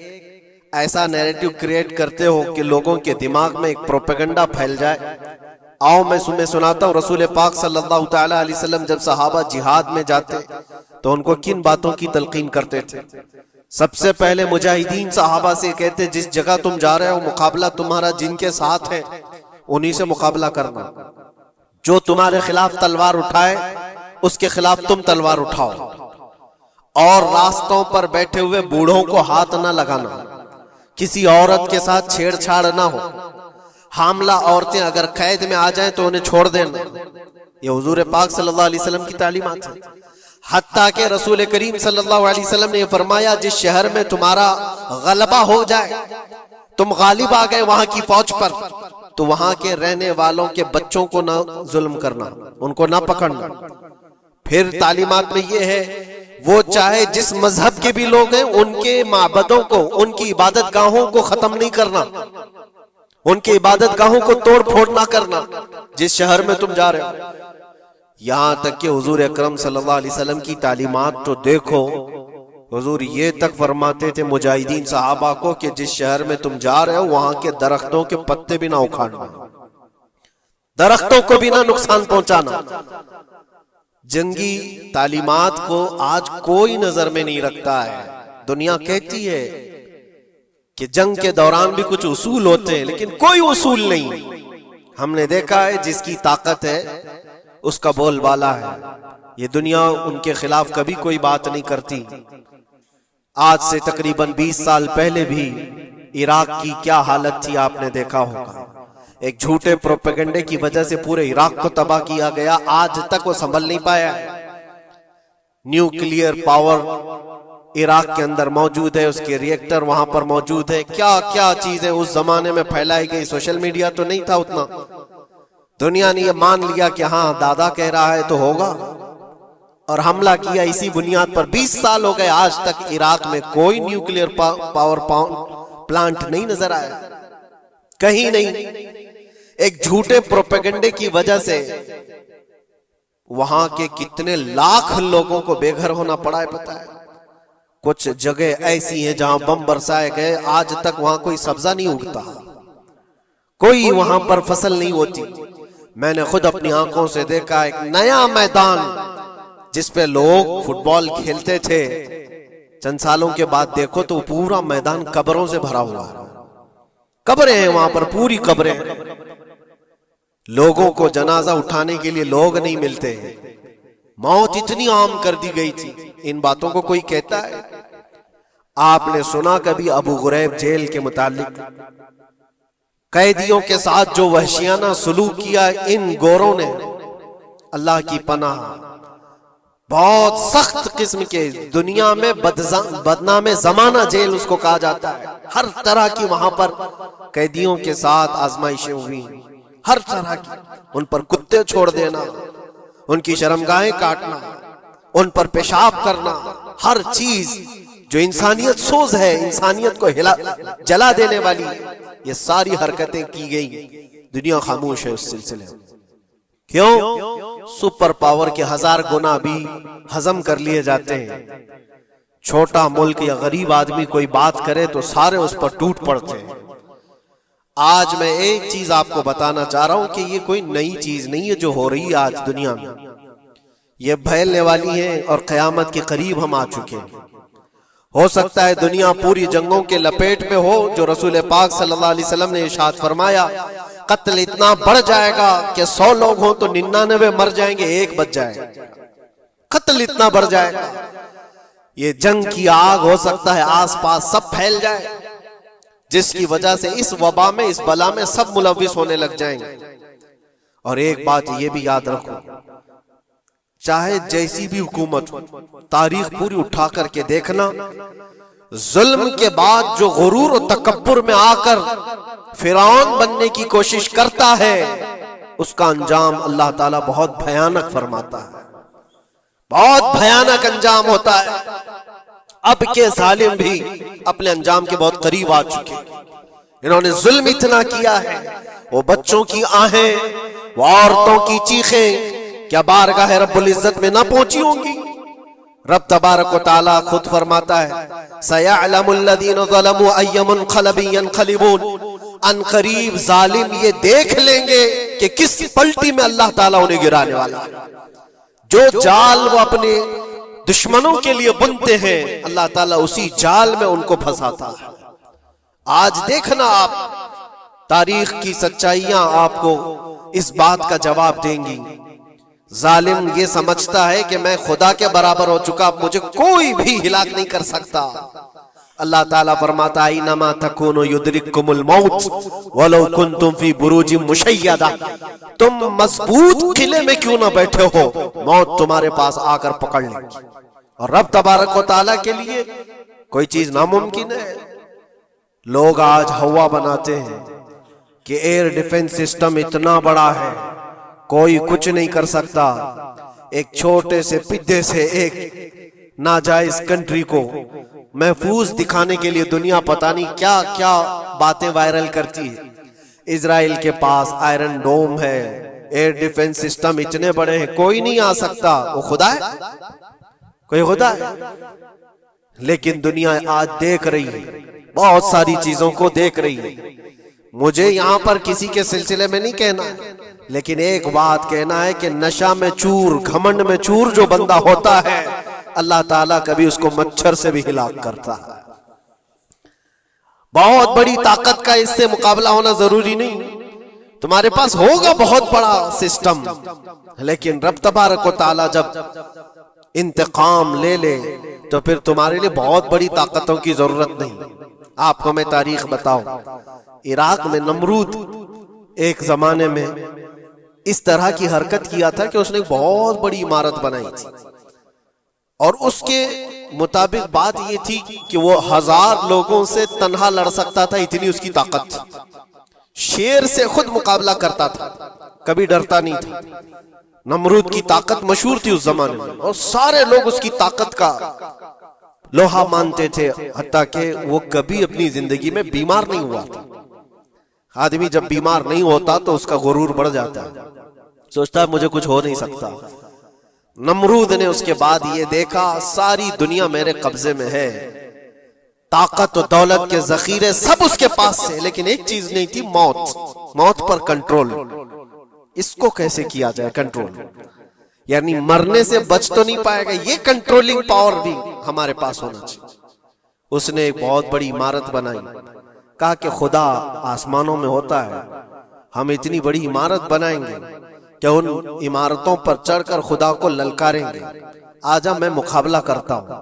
ऐसा नैरेटिव क्रिएट करते हो कि लोगों के दिमाग में एक प्रोपेगेंडा फैल जाए। आओ मैं तुम्हें सुनाता हूँ, रसूल पाक सल्लल्लाहु तआला अलैहि वसल्लम जब सहाबा जिहाद में जाते तो उनको किन बातों की तलकीन करते थे। सबसे पहले मुजाहिदीन सहाबा से कहते, जिस जगह तुम जा रहे हो मुकाबला तुम्हारा जिनके साथ है उन्हीं से मुकाबला करना। जो तुम्हारे खिलाफ तलवार उठाए उसके खिलाफ तुम तलवार उठाओ, और रास्तों पर बैठे हुए बूढ़ों को हाथ ना लगाना, किसी औरत के साथ छेड़छाड़ ना हो, हामला औरतें अगर कैद में आ जाएं तो उन्हें छोड़ देना। ये हुजूर पाक सल्लल्लाहु अलैहि वसल्लम की तालीमात है। हत्ता के रसूल करीम सल्लल्लाहु अलैहि वसल्लम ने फरमाया, जिस शहर में तुम्हारा गलबा हो जाए, तुम गालिब आ गए वहां की फौज पर, तो वहां के रहने वालों के बच्चों को ना जुल्म करना, उनको ना पकड़ना। फिर तालीमात में ये है, वो चाहे जिस मजहब के भी लोग हैं उनके माबदों को, उनकी इबादत गाहों को खत्म नहीं करना, उनकी इबादत गाहों को तोड़ फोड़ ना करना जिस शहर में तुम जा रहे हो। यहां तक कि हुजूर अकरम सल्लल्लाहु अलैहि वसल्लम की तालीमात तो देखो, हुजूर ये तक फरमाते थे मुजाहिदीन सहाबा को कि जिस शहर में तुम जा रहे हो वहां के दरख्तों के पत्ते भी ना उखाड़ना, दरख्तों को भी ना नुकसान पहुंचाना। जंगी तालीमात को आज कोई नजर में नहीं रखता है। दुनिया कहती है कि जंग के दौरान भी कुछ उसूल होते हैं, लेकिन कोई उसूल नहीं। हमने देखा है जिसकी ताकत है उसका बोलबाला है। ये दुनिया उनके खिलाफ कभी कोई बात नहीं करती। आज से तकरीबन 20 साल पहले भी इराक की क्या हालत थी आपने देखा होगा। एक झूठे प्रोपेगेंडे की वजह से पूरे इराक को तबाह किया गया, आज तक वो संभल नहीं पाया। न्यूक्लियर पावर इराक के अंदर मौजूद है, उसके रिएक्टर वहां पर मौजूद है, क्या क्या चीजें उस जमाने में फैलाई गई। सोशल मीडिया तो नहीं था उतना, दुनिया ने ये मान लिया कि हाँ दादा कह रहा है तो होगा, और हमला किया इसी बुनियाद पर। 20 साल हो गए, आज तक इराक में कोई न्यूक्लियर पावर प्लांट नहीं नजर आया, कहीं नहीं। एक झूठे प्रोपेगेंडे की वजह से वहां के कितने लाख लोगों को बेघर होना पड़ा है पता है। कुछ जगह ऐसी हैं जहां बम बरसाए गए, आज तक वहां कोई सब्जा नहीं उगता, कोई वहां पर फसल नहीं होती। मैंने खुद अपनी आंखों से देखा एक नया मैदान जिसपे लोग फुटबॉल खेलते थे, चंद सालों के बाद देखो तो पूरा मैदान कब्रों से भरा हुआ है। कब्रें हैं वहां पर, पूरी कब्रें। लोगों को जनाजा उठाने के लिए लोग नहीं मिलते। मौत इतनी आम कर दी गई थी। इन बातों को कोई कहता है? आपने सुना कभी अबू गुरैब जेल के मुतालिक? कैदियों के साथ जो वहशियाना सलूक किया इन गोरों ने, अल्लाह की पनाह, बहुत सख्त किस्म के, दुनिया में बदनाम जमाना जेल उसको कहा जाता है। हर तरह की वहां पर कैदियों के साथ आजमाइशें हुई, हर तरह की। उन पर कुत्ते छोड़ देना, उनकी शर्मगाहें काटना, उन पर पेशाब करना, हर चीज जो इंसानियत सोज है, इंसानियत को जला देने वाली, ये सारी हरकतें की गई। दुनिया खामोश है उस सिलसिले में। क्यों? सुपर पावर के 1000 गुना भी हजम कर लिए जाते हैं। छोटा मुल्क या गरीब आदमी कोई बात करे तो सारे उस पर टूट पड़ते हैं। आज मैं एक चीज आपको बताना चाह रहा हूं कि ये कोई नई चीज नहीं है जो हो रही है आज दुनिया में। ये फैलने वाली है और कयामत के करीब हम आ चुके हैं। हो सकता है दुनिया पूरी जंगों के लपेट में हो, जो रसूल पाक सल्लल्लाहु अलैहि वसल्लम ने इरशाद फरमाया, कत्ल इतना बढ़ जाएगा कि 100 लोग हों तो 99 मर जाएंगे, एक बच जाएगा। कत्ल इतना बढ़ जाएगा, ये जंग की आग हो सकता है आसपास सब फैल जाए, जिसकी वजह से इस वबा में, इस बला में सब मुलविस होने लग जाएंगे। और एक बात ये भी याद रखो, चाहे जैसी भी हुकूमत हो, तारीख पूरी उठा करके देखना, जुल्म के बाद जो गुरूर और तकब्बुर में आकर फिरौन बनने की कोशिश करता है, उसका अंजाम अल्लाह ताला बहुत भयानक फरमाता है। बहुत भयानक अंजाम होता है। अब के जालिम भी अपने अंजाम के बहुत करीब आ चुके हैं। इन्होंने जुल्म इतना किया है, वो बच्चों की आहें, वो औरतों की चीखें क्या बारगाह रब्बुल इज्जत में ना पहुंची होंगी? रब तबारक व तआला खुद फरमाता है, सयअलमुल लज़ीना ज़लमू अय्य मुनक़लिबिन यनक़लिबून, अनक़रीब जालिम ये देख लेंगे कि किस पलटी में अल्लाह ताला उन्हें गिराने वाला है। जो जाल वो अपने दुश्मनों के लिए बुनते हैं, अल्लाह ताला उसी जाल में उनको फंसाता है। आज देखना आप, तारीख की सच्चाइयां आपको इस बात का जवाब देंगी। जालिम ये समझता है कि मैं खुदा के बराबर हो चुका, मुझे कोई भी हिलाक नहीं कर सकता। अल्लाह ताला फरमाता है, इन्नमा तकूनु युद्रिकुमुल मौत वलो कुंतुम फी बुरूजिम मुशय्यदा, तुम मजबूत किले में क्यों ना बैठे हो, मौत तुम्हारे पास आकर पकड़ लेगी। और रब तबारक व तआला के लिए कोई चीज नामुमकिन है। लोग आज हवा बनाते हैं कि एयर डिफेंस सिस्टम इतना बड़ा है, कोई कुछ नहीं कर सकता। एक छोटे से पिद्दे से एक नाजायज कंट्री को महफूज दिखाने के लिए दुनिया पता नहीं क्या क्या बातें वायरल करती है। इजराइल के पास आयरन डोम है, एयर डिफेंस सिस्टम इतने बड़े हैं, कोई नहीं आ सकता। वो खुदा है? कोई खुदा है? लेकिन दुनिया आज देख रही है, बहुत सारी चीजों को देख रही है। मुझे यहां पर किसी के सिलसिले में नहीं कहना, लेकिन एक बात कहना है कि नशा में चूर, घमंड में चूर जो बंदा होता है, अल्लाह ताला कभी उसको मच्छर से भी हिलाक करता है। बहुत बड़ी ताकत का इससे मुकाबला होना जरूरी नहीं। तुम्हारे पास होगा बहुत बड़ा सिस्टम, लेकिन रब तबारक व तआला जब इंतकाम ले ले तो फिर तुम्हारे लिए बहुत बड़ी ताकतों की जरूरत नहीं। आपको मैं तारीख बताऊं, इराक में नमरूद एक जमाने में इस तरह की हरकत किया था कि उसने एक बहुत बड़ी इमारत बनाई थी, और उसके मुताबिक बात ये थी कि वो 1000 लोगों से तन्हा लड़ सकता था, इतनी उसकी ताकत थी। शेर से खुद मुकाबला करता था, कभी डरता नहीं था। नमरूद की ताकत मशहूर थी उस जमाने में, और सारे लोग उसकी ताकत का लोहा मानते थे, हत्ता कि वो कभी अपनी जिंदगी में बीमार नहीं हुआ था। आदमी जब बीमार नहीं होता तो उसका गुरूर बढ़ जाता है, सोचता है मुझे कुछ हो नहीं सकता। नमरूद ने उसके बाद ये देखा, सारी दुनिया मेरे कब्जे में है, ताकत और दौलत के जखीरे सब उसके पास है, लेकिन एक चीज नहीं थी, मौत। मौत पर कंट्रोल। इसको कैसे किया जाए कंट्रोल? यानी मरने से बच तो नहीं पाएगा, ये कंट्रोलिंग पावर भी हमारे पास होना चाहिए। उसने एक बहुत बड़ी इमारत बनाई, कहा कि खुदा आसमानों में होता है, हम इतनी बड़ी इमारत बनाएंगे कि उन इमारतों पर चढ़कर खुदा को ललकारेंगे, आजा मैं मुकाबला करता हूं,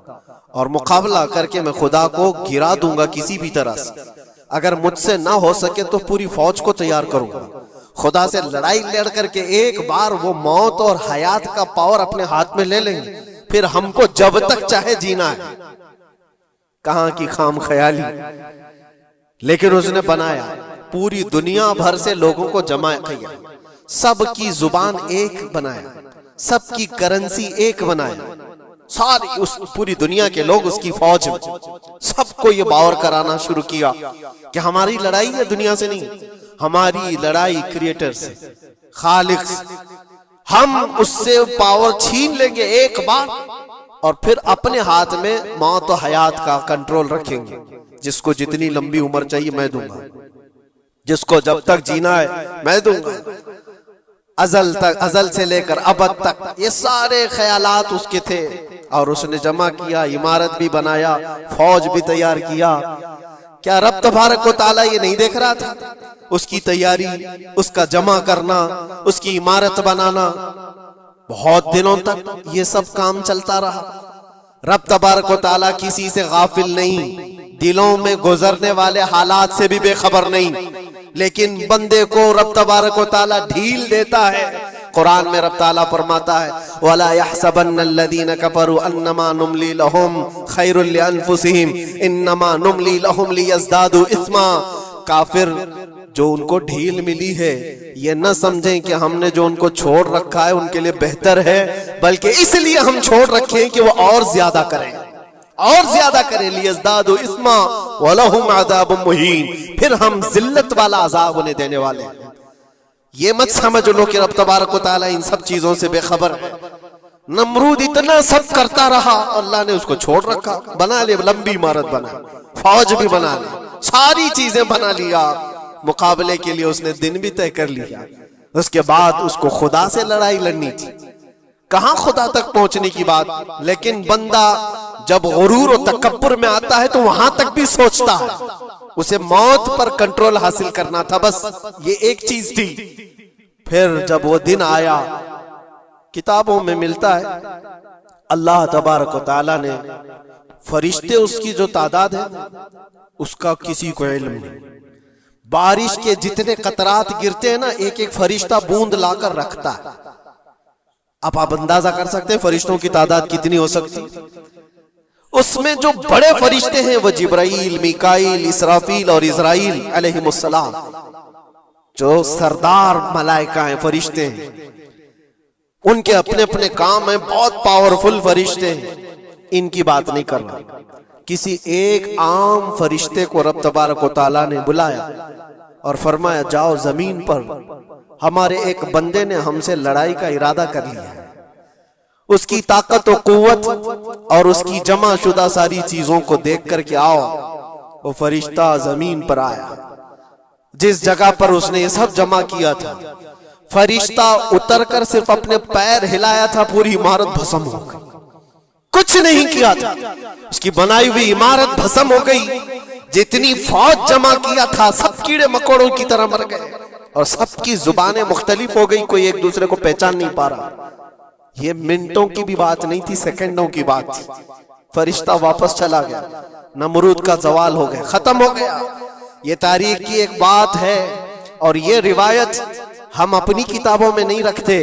और मुकाबला करके मैं खुदा को गिरा दूंगा किसी भी तरह से। अगर मुझसे ना हो सके तो पूरी फौज को तैयार करूंगा। खुदा से लड़ाई लड़ करके एक बार वो मौत और हयात का पावर अपने हाथ में ले लेंगे, फिर हमको जब तक चाहे जीना है। कहां की खाम ख्याली। लेकिन उसने बनाया, पूरी दुनिया भर से लोगों को जमा किया, सबकी जुबान एक बनाया, सबकी करेंसी एक बनाया, सारी उस पूरी दुनिया के लोग उसकी फौज में। सबको ये बावर कराना शुरू किया कि हमारी लड़ाई है दुनिया से नहीं, हमारी लड़ाई क्रिएटर से, खालिक से। हम उससे पावर छीन लेंगे एक बार, और फिर अपने हाथ में मौत और हयात का कंट्रोल रखेंगे। जिसको जितनी लंबी उम्र चाहिए मैं दूंगा, जिसको जब तक जीना है मैं दूंगा, अजल तक, अजल से लेकर अबद तक। ये सारे ख्यालात उसके थे, और उसने जमा किया, इमारत भी बनाया, फौज भी तैयार किया। क्या रब तबारक व तआला ये नहीं देख रहा था? उसकी तैयारी, उसका जमा करना, उसकी इमारत बनाना, बहुत दिनों तक ये सब काम चलता रहा। रब तबारक व तआला किसी से गाफिल नहीं, दिलों में गुजरने वाले हालात से भी बेखबर नहीं, लेकिन बंदे को रब तबारक व तआला ढील देता है। कुरान में रब ताला फरमाता है, वला यहसबन्नल्लज़ीना कफरू अन्नमा नुमली लहुम खैरुल लिअन्फुसिहिम इन्नमा नुमली लहुम लियज़दादु इस्मा। काफिर जो उनको ढील मिली है ये न समझें कि हमने जो उनको छोड़ रखा है उनके लिए बेहतर है, बल्कि इसलिए हम छोड़ रखे हैं कि वो और ज्यादा करें, और ज्यादा करें। लियज़दादु इस्मा वलहुम अज़ाबुम मुहीन, फिर हम जिल्लत वाला अजाब उन्हें देने वाले हैं। ये मत समझ लो कि रब तबारक व तआला इन सब चीजों से बेखबर है। नमरूद इतना सब करता रहा, अल्लाह ने उसको छोड़ रखा। बना ले लंबी इमारत, बना फौज भी बना ली, सारी चीजें बना लिया, मुकाबले के लिए उसने दिन भी तय कर लिया। उसके बाद उसको खुदा से लड़ाई लड़नी थी, कहां खुदा तक पहुंचने की बात। लेकिन बंदा जब गुरूर और तकब्बुर में आता है तो वहां तक भी सोचता है, उसे मौत पर कंट्रोल हासिल करना था, बस ये एक चीज थी। फिर जब वो दिन आया, किताबों में मिलता है अल्लाह तबारक व तआला ने फरिश्ते उसकी जो तादाद है उसका किसी को इल्म नहीं। बारिश के जितने कतरात गिरते हैं ना, एक एक फरिश्ता बूंद लाकर रखता है। अब आप अंदाजा कर सकते हैं फरिश्तों की तादाद कितनी हो सकती। उसमें जो बड़े फरिश्ते हैं वो जिब्राइल, मीकाईल, इसराफील और इज़राइल अलैहिमुस्सलाम, जो सरदार मलाइका हैं, फरिश्ते हैं, उनके अपने अपने काम हैं, बहुत पावरफुल फरिश्ते हैं। इनकी बात नहीं कर रहा, किसी एक आम फरिश्ते को रब तबारक व तआला ने बुलाया और फरमाया जाओ जमीन पर, हमारे एक बंदे ने हमसे लड़ाई का इरादा कर लिया है। उसकी ताकत और कुव्वत और उसकी जमा शुदा सारी चीजों को देख करके आओ। वो फरिश्ता जमीन पर आया, जिस जगह पर उसने ये सब जमा किया था, फरिश्ता उतरकर सिर्फ अपने पैर हिलाया था, पूरी इमारत भस्म हो गई। कुछ नहीं किया था, उसकी बनाई हुई इमारत भस्म हो गई। जितनी फौज जमा किया था सब कीड़े मकोड़ों की तरह मर गए और सबकी जुबानें मुख्तलिफ हो गई, कोई एक दूसरे को पहचान नहीं पा रहा। ये मिनटों की भी बात नहीं थी, सेकंडों की बात थी। फरिश्ता वापस चला गया, नमरूद का जवाल हो गया, खत्म हो गया। ये तारीख की एक बात है और ये रिवायत हम अपनी किताबों में नहीं रखते,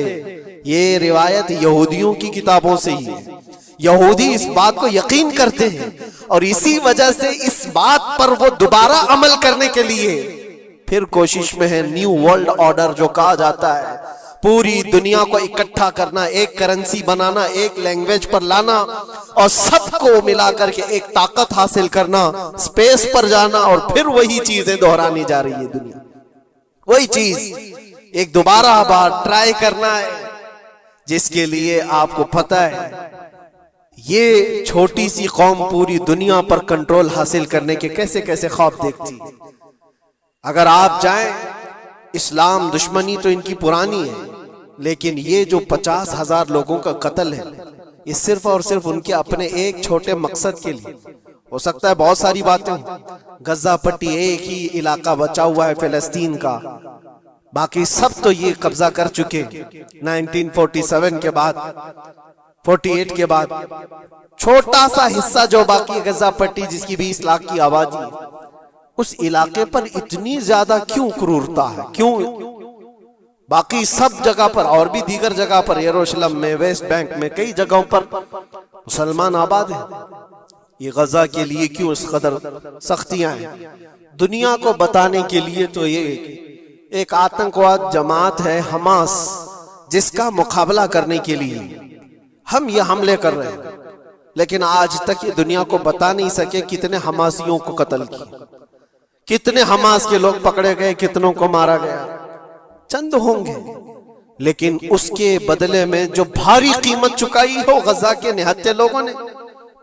ये रिवायत यहूदियों की किताबों से ही है। यहूदी इस बात को यकीन करते हैं और इसी वजह से इस बात पर वो दोबारा अमल करने के लिए फिर कोशिश में है। न्यू वर्ल्ड ऑर्डर जो कहा जाता है, पूरी दुनिया को इकट्ठा करना, एक करेंसी बनाना, एक लैंग्वेज पर लाना और सबको मिलाकर के एक ताकत हासिल करना, स्पेस पर जाना और फिर वही चीजें दोहरानी जा रही है दुनिया। वही चीज एक दोबारा बार ट्राई करना है, जिसके लिए आपको पता है ये छोटी सी कौम पूरी दुनिया पर कंट्रोल हासिल करने के कैसे कैसे ख्वाब देखती है। अगर आप जाएं, इस्लाम दुश्मनी तो इनकी पुरानी है, लेकिन ये जो 50,000 लोगों का कत्ल है, ये सिर्फ और सिर्फ उनके अपने एक छोटे मकसद के लिए। हो सकता है बहुत सारी बातें, गजा पट्टी एक ही इलाका बचा हुआ है फिलिस्तीन का, बाकी सब तो ये कब्जा कर चुके 1947 के बाद, 48 के बाद। छोटा सा हिस्सा जो बाकी गजा पट्टी, जिसकी 20 लाख की आबादी, उस इलाके पर इतनी ज्यादा क्यों क्रूरता है, क्यों? बाकी सब जगह पर और भी दीगर जगह पर, यरूशलेम में, वेस्ट बैंक में, कई जगहों पर मुसलमान आबाद हैं। ये गजा के लिए क्यों इस कदर सख्तियां हैं? दुनिया को बताने के लिए तो ये एक आतंकवाद जमात है हमास, जिसका मुकाबला करने के लिए हम ये हमले कर रहे हैं। लेकिन आज तक ये दुनिया को बता नहीं सके कितने हमासियों को कत्ल किया, कितने हमास के लोग पकड़े गए, कितनों को मारा गया, चंद होंगे। लेकिन उसके बदले में जो भारी कीमत चुकाई हो गजा के निहत्थे लोगों ने,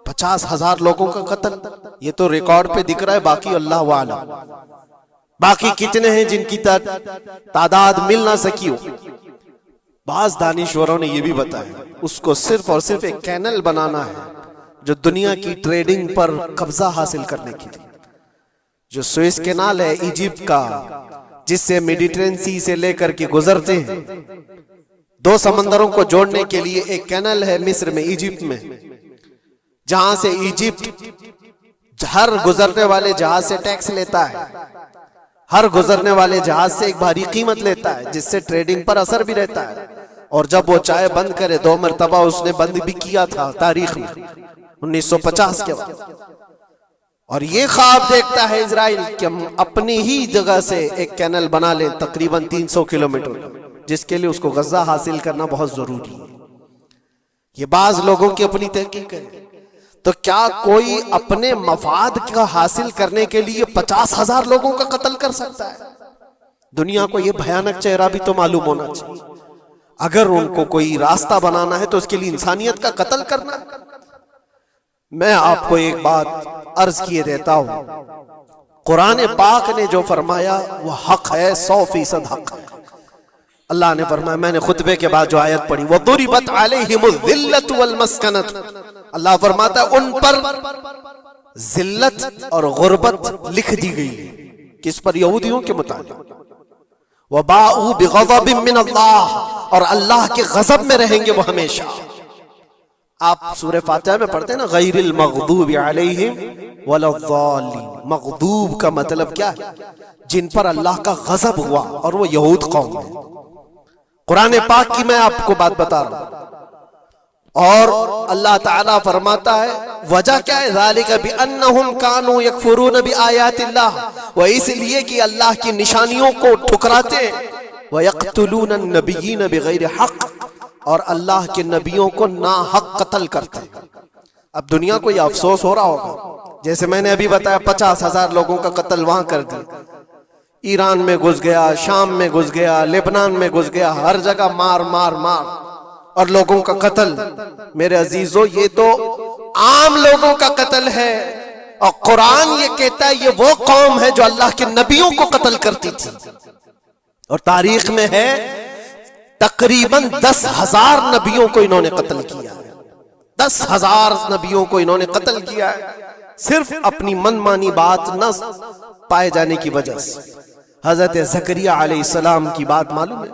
50,000 लोगों का कत्ल, ये तो रिकॉर्ड पे दिख रहा है। बाकी अल्लाह वाला, बाकी कितने हैं जिनकी तादाद मिल ना सकी हो। बाज दानिश्वरों ने यह भी बताया उसको सिर्फ और सिर्फ एक कैनल बनाना है जो दुनिया की ट्रेडिंग पर कब्जा हासिल करने के लिए। जो सुएज कैनाल है इजिप्ट का, जिससे मेडिटेरेनियन सी से लेकर के गुजरते हैं, 2 समंदरों को जोड़ने के लिए एक कैनल है मिस्र में, इजिप्ट में, जहां से इजिप्ट हर गुजरने वाले जहाज से टैक्स लेता है, हर गुजरने वाले जहाज से एक भारी कीमत लेता है, जिससे ट्रेडिंग पर असर भी रहता है। और जब वो चाय बंद करे, 2 मरतबा उसने बंद भी किया था तारीख में 1950 के बाद, और ये ख्वाब देखता है इजराइल कि हम अपनी ही जगह से एक कैनल बना लें तकरीबन 300 किलोमीटर, जिसके लिए उसको गजा हासिल करना बहुत जरूरी है। ये बाज लोगों की अपनी तहकीक है। तो क्या कोई अपने मफाद का हासिल करने के लिए 50,000 लोगों का कत्ल कर सकता है? दुनिया को यह भयानक चेहरा भी तो मालूम होना चाहिए। अगर उनको कोई रास्ता बनाना है तो उसके लिए इंसानियत का कत्ल करना है। मैं आपको एक बात अर्ज किए देता हूं, कुरान पाक ने जो फरमाया वो हक है, 100% हक है। अल्लाह ने फरमाया, मैंने खुतबे के बाद जो आयत पढ़ी, वो दुरिबत अलैहिमुज़्ज़िल्लतु वल मस्कनत, अल्लाह फरमाता है उन पर जिल्लत और गुर्बत लिख दी गई। किस पर? यहूदियों के मुताबिक। वबाउ बिग़ज़बिन मिन अल्लाह, और अल्लाह के गजब में रहेंगे वो हमेशा। आप सूरह फातिहा में पढ़ते हैं ना, गैरिल मग़दूबि अलैहिम वलद्दालिन। मग़दूब का मतलब क्या है? जिन पर अल्लाह का गजब हुआ, और वो यहूद कौम है। कुरान पाक की मैं आपको बात बता रहा हूं। और अल्लाह ताला फरमाता है वजह क्या है? ज़ालिका बिअन्नहुम कानू यकफुरून बिआयातिल्लाह, वो इसलिए कि अल्लाह की निशानियों को ठुकराते व यक़्तुलून अन्नबिय्यीन बिग़ैरि हक़, और अल्लाह के नबियों को ना हक कत्ल करते। अब दुनिया को यह अफसोस हो रहा होगा, जैसे मैंने अभी बताया 50,000 लोगों का कत्ल वहां कर दिया। ईरान में घुस गया, शाम में घुस गया, लेबनान में घुस गया, हर जगह मार मार मार और लोगों का कत्ल। मेरे अजीजों, ये तो आम लोगों का कत्ल है। और कुरान ये कहता है ये वो कौम है जो अल्लाह के नबियों को कत्ल करती थी। और तारीख में है तकरीबन 10,000 नबियों को इन्होंने कत्ल किया है। 10,000 नबियों को इन्होंने कत्ल किया है, सिर्फ अपनी मनमानी बात न पाए जाने की वजह से। हजरत ज़करिया अलैहिस्सलाम की बात मालूम है?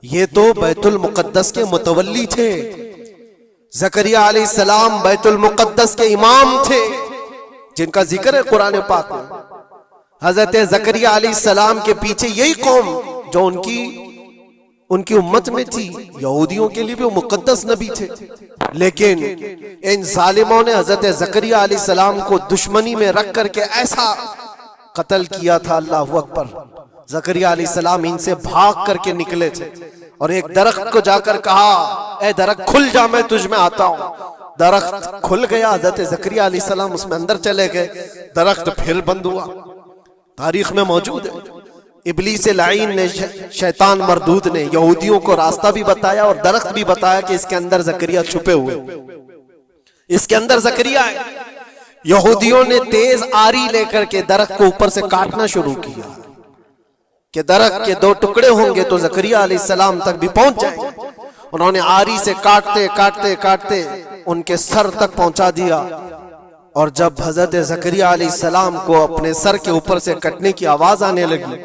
ये तो बैतुल मुक़द्दस के मुतवल्ली थे। ज़करिया अलैहिस्सलाम बैतुल मुक़द्दस के इमाम थे, जिनका जिक्र है कुरान पाक में। हजरत ज़करिया अलैहिस्सलाम के पीछे यही कौम जो उनकी उम्मत में थी, यहूदियों के लिए भी वो मुक़द्दस नबी थे। लेकिन इन जालिमों ने हजरत ज़करिया अलैहिस्सलाम को दुश्मनी में रख करके ऐसा कत्ल किया था, अल्लाहु अकबर। ज़करिया अलैहिस्सलाम इनसे भाग करके निकले थे और एक दरख्त को जाकर कहा, ए दरख्त खुल जा, मैं तुझ में आता हूं। दरख्त खुल गया, हजरत ज़करिया अलैहिस्सलाम उसमें अंदर चले गए, दरख्त फिर बंद हुआ। तारीख में मौजूद है। इब्लीस लाइन ने, शैतान मरदूद ने यहूदियों को रास्ता भी बताया और दरख्त भी बताया कि इसके अंदर ज़करिया छुपे हुए, इसके अंदर ज़करिया है। यहूदियों ने तेज आरी लेकर के दरख्त को ऊपर से काटना शुरू किया कि दरख्त के 2 टुकड़े होंगे तो ज़करिया अलैहिस्सलाम तक भी पहुंच जाएंगे। उन्होंने आरी से काटते काटते काटते उनके सर तक पहुंचा दिया। और जब हजरत ज़करिया अलैहिस्सलाम को अपने सर के ऊपर से कटने की आवाज आने लगी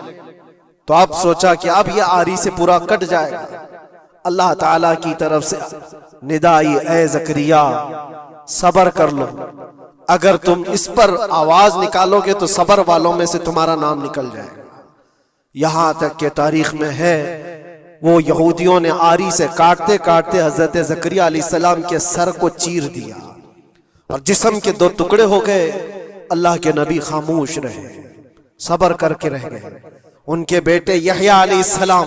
तो अब सोचा कि अब यह आरी से पूरा कट जाएगा। अल्लाह ताला की तरफ से निदाई, ए ज़करिया सब्र कर लो, अगर तुम इस पर आवाज निकालोगे तो सब्र वालों में से तुम्हारा नाम निकल जाएगा। यहां तक के तारीख में है वो यहूदियों ने आरी से काटते काटते हजरत ज़करिया अलैहिस्सलाम के सर को चीर दिया और जिस्म के 2 टुकड़े हो गए। अल्लाह के नबी खामोश रहे, सब्र करके रह गए। उनके बेटे यहया अलैहिस्सलाम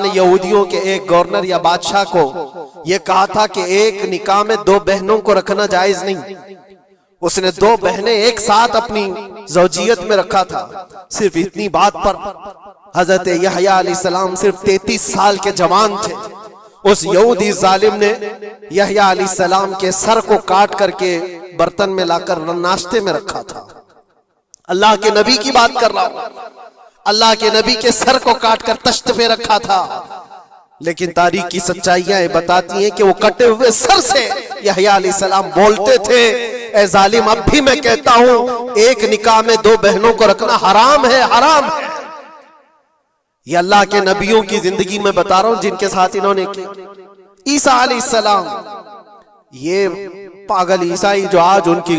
ने यहूदियों के एक गवर्नर या बादशाह को यह कहा था कि एक निकाह में 2 बहनों को रखना जायज नहीं। उसने 2 बहनें एक साथ अपनी ज़ौजियत में रखा था। सिर्फ इतनी बात पर हजरत यहया अलैहिस्सलाम सिर्फ 33 साल के जवान थे। उस यहूदी जालिम ने यहया अलैहिस्सलाम के सर को काट करके बर्तन में लाकर नाश्ते में रखा था। अल्लाह के नबी की बात कर रहा हूं। अल्लाह के नबी के सर को काट कर तश्त पे रखा था। लेकिन तारीख की सच्चाइयां बताती हैं कि वो कटे हुए सर से यहया अलैहिस्सलाम बोलते थे, ए जालिम, अब भी मैं कहता हूं एक निकाह में 2 बहनों को रखना हराम है, हराम है। ये अल्लाह के नबियों की जिंदगी में बता रहा हूं जिनके साथ इन्होंने की। ईसा अलैहिस्सलाम, ये पागल ईसाई जो आज उनकी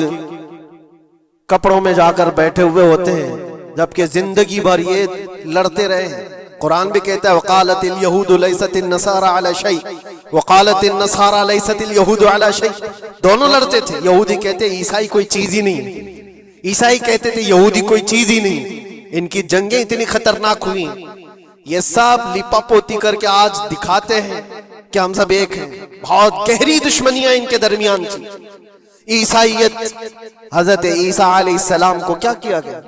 कपड़ों में जाकर बैठे हुए होते हैं, जबकि जिंदगी भर ये लड़ते रहे हैं। कुरान भी कहता है वक़ालतिल यहूदु लैसतिन नसारा अला शै वक़ालतिन नसारा लैसतिल यहूदु अला शै। दोनों लड़ते थे। यहूदी कहते ईसाई कोई चीज ही नहीं, ईसाई कहते थे यहूदी कोई चीज ही नहीं। इनकी जंगें इतनी खतरनाक हुई, ये सब लिपापोती करके आज दिखाते हैं कि हम सब एक हैं। बहुत गहरी दुश्मनियां इनके दरमियान थी। ईसाइयत, हजरत ईसा अलैहिस्सलाम को क्या किया गया?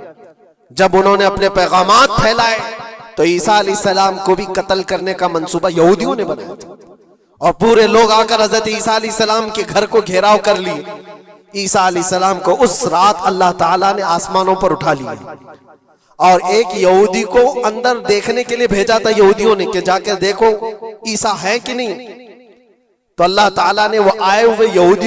जब उन्होंने अपने पैगामात फैलाए तो ईसा अलैहिस्सलाम को भी कत्ल करने का मंसूबा यहूदियों ने बनाया था, और पूरे लोग आकर हजरत ईसा अलैहिस्सलाम के घर को घेराव कर लिए। ईसा अलैहिस्सलाम को उस रात अल्लाह ताला ने आसमानों पर उठा लिया, और एक यहूदी को अंदर देखने के लिए भेजा था यहूदियों ने कि जाकर देखो ईसा है कि नहीं। तो अल्लाह ताला ने वो आए हुए यहूदी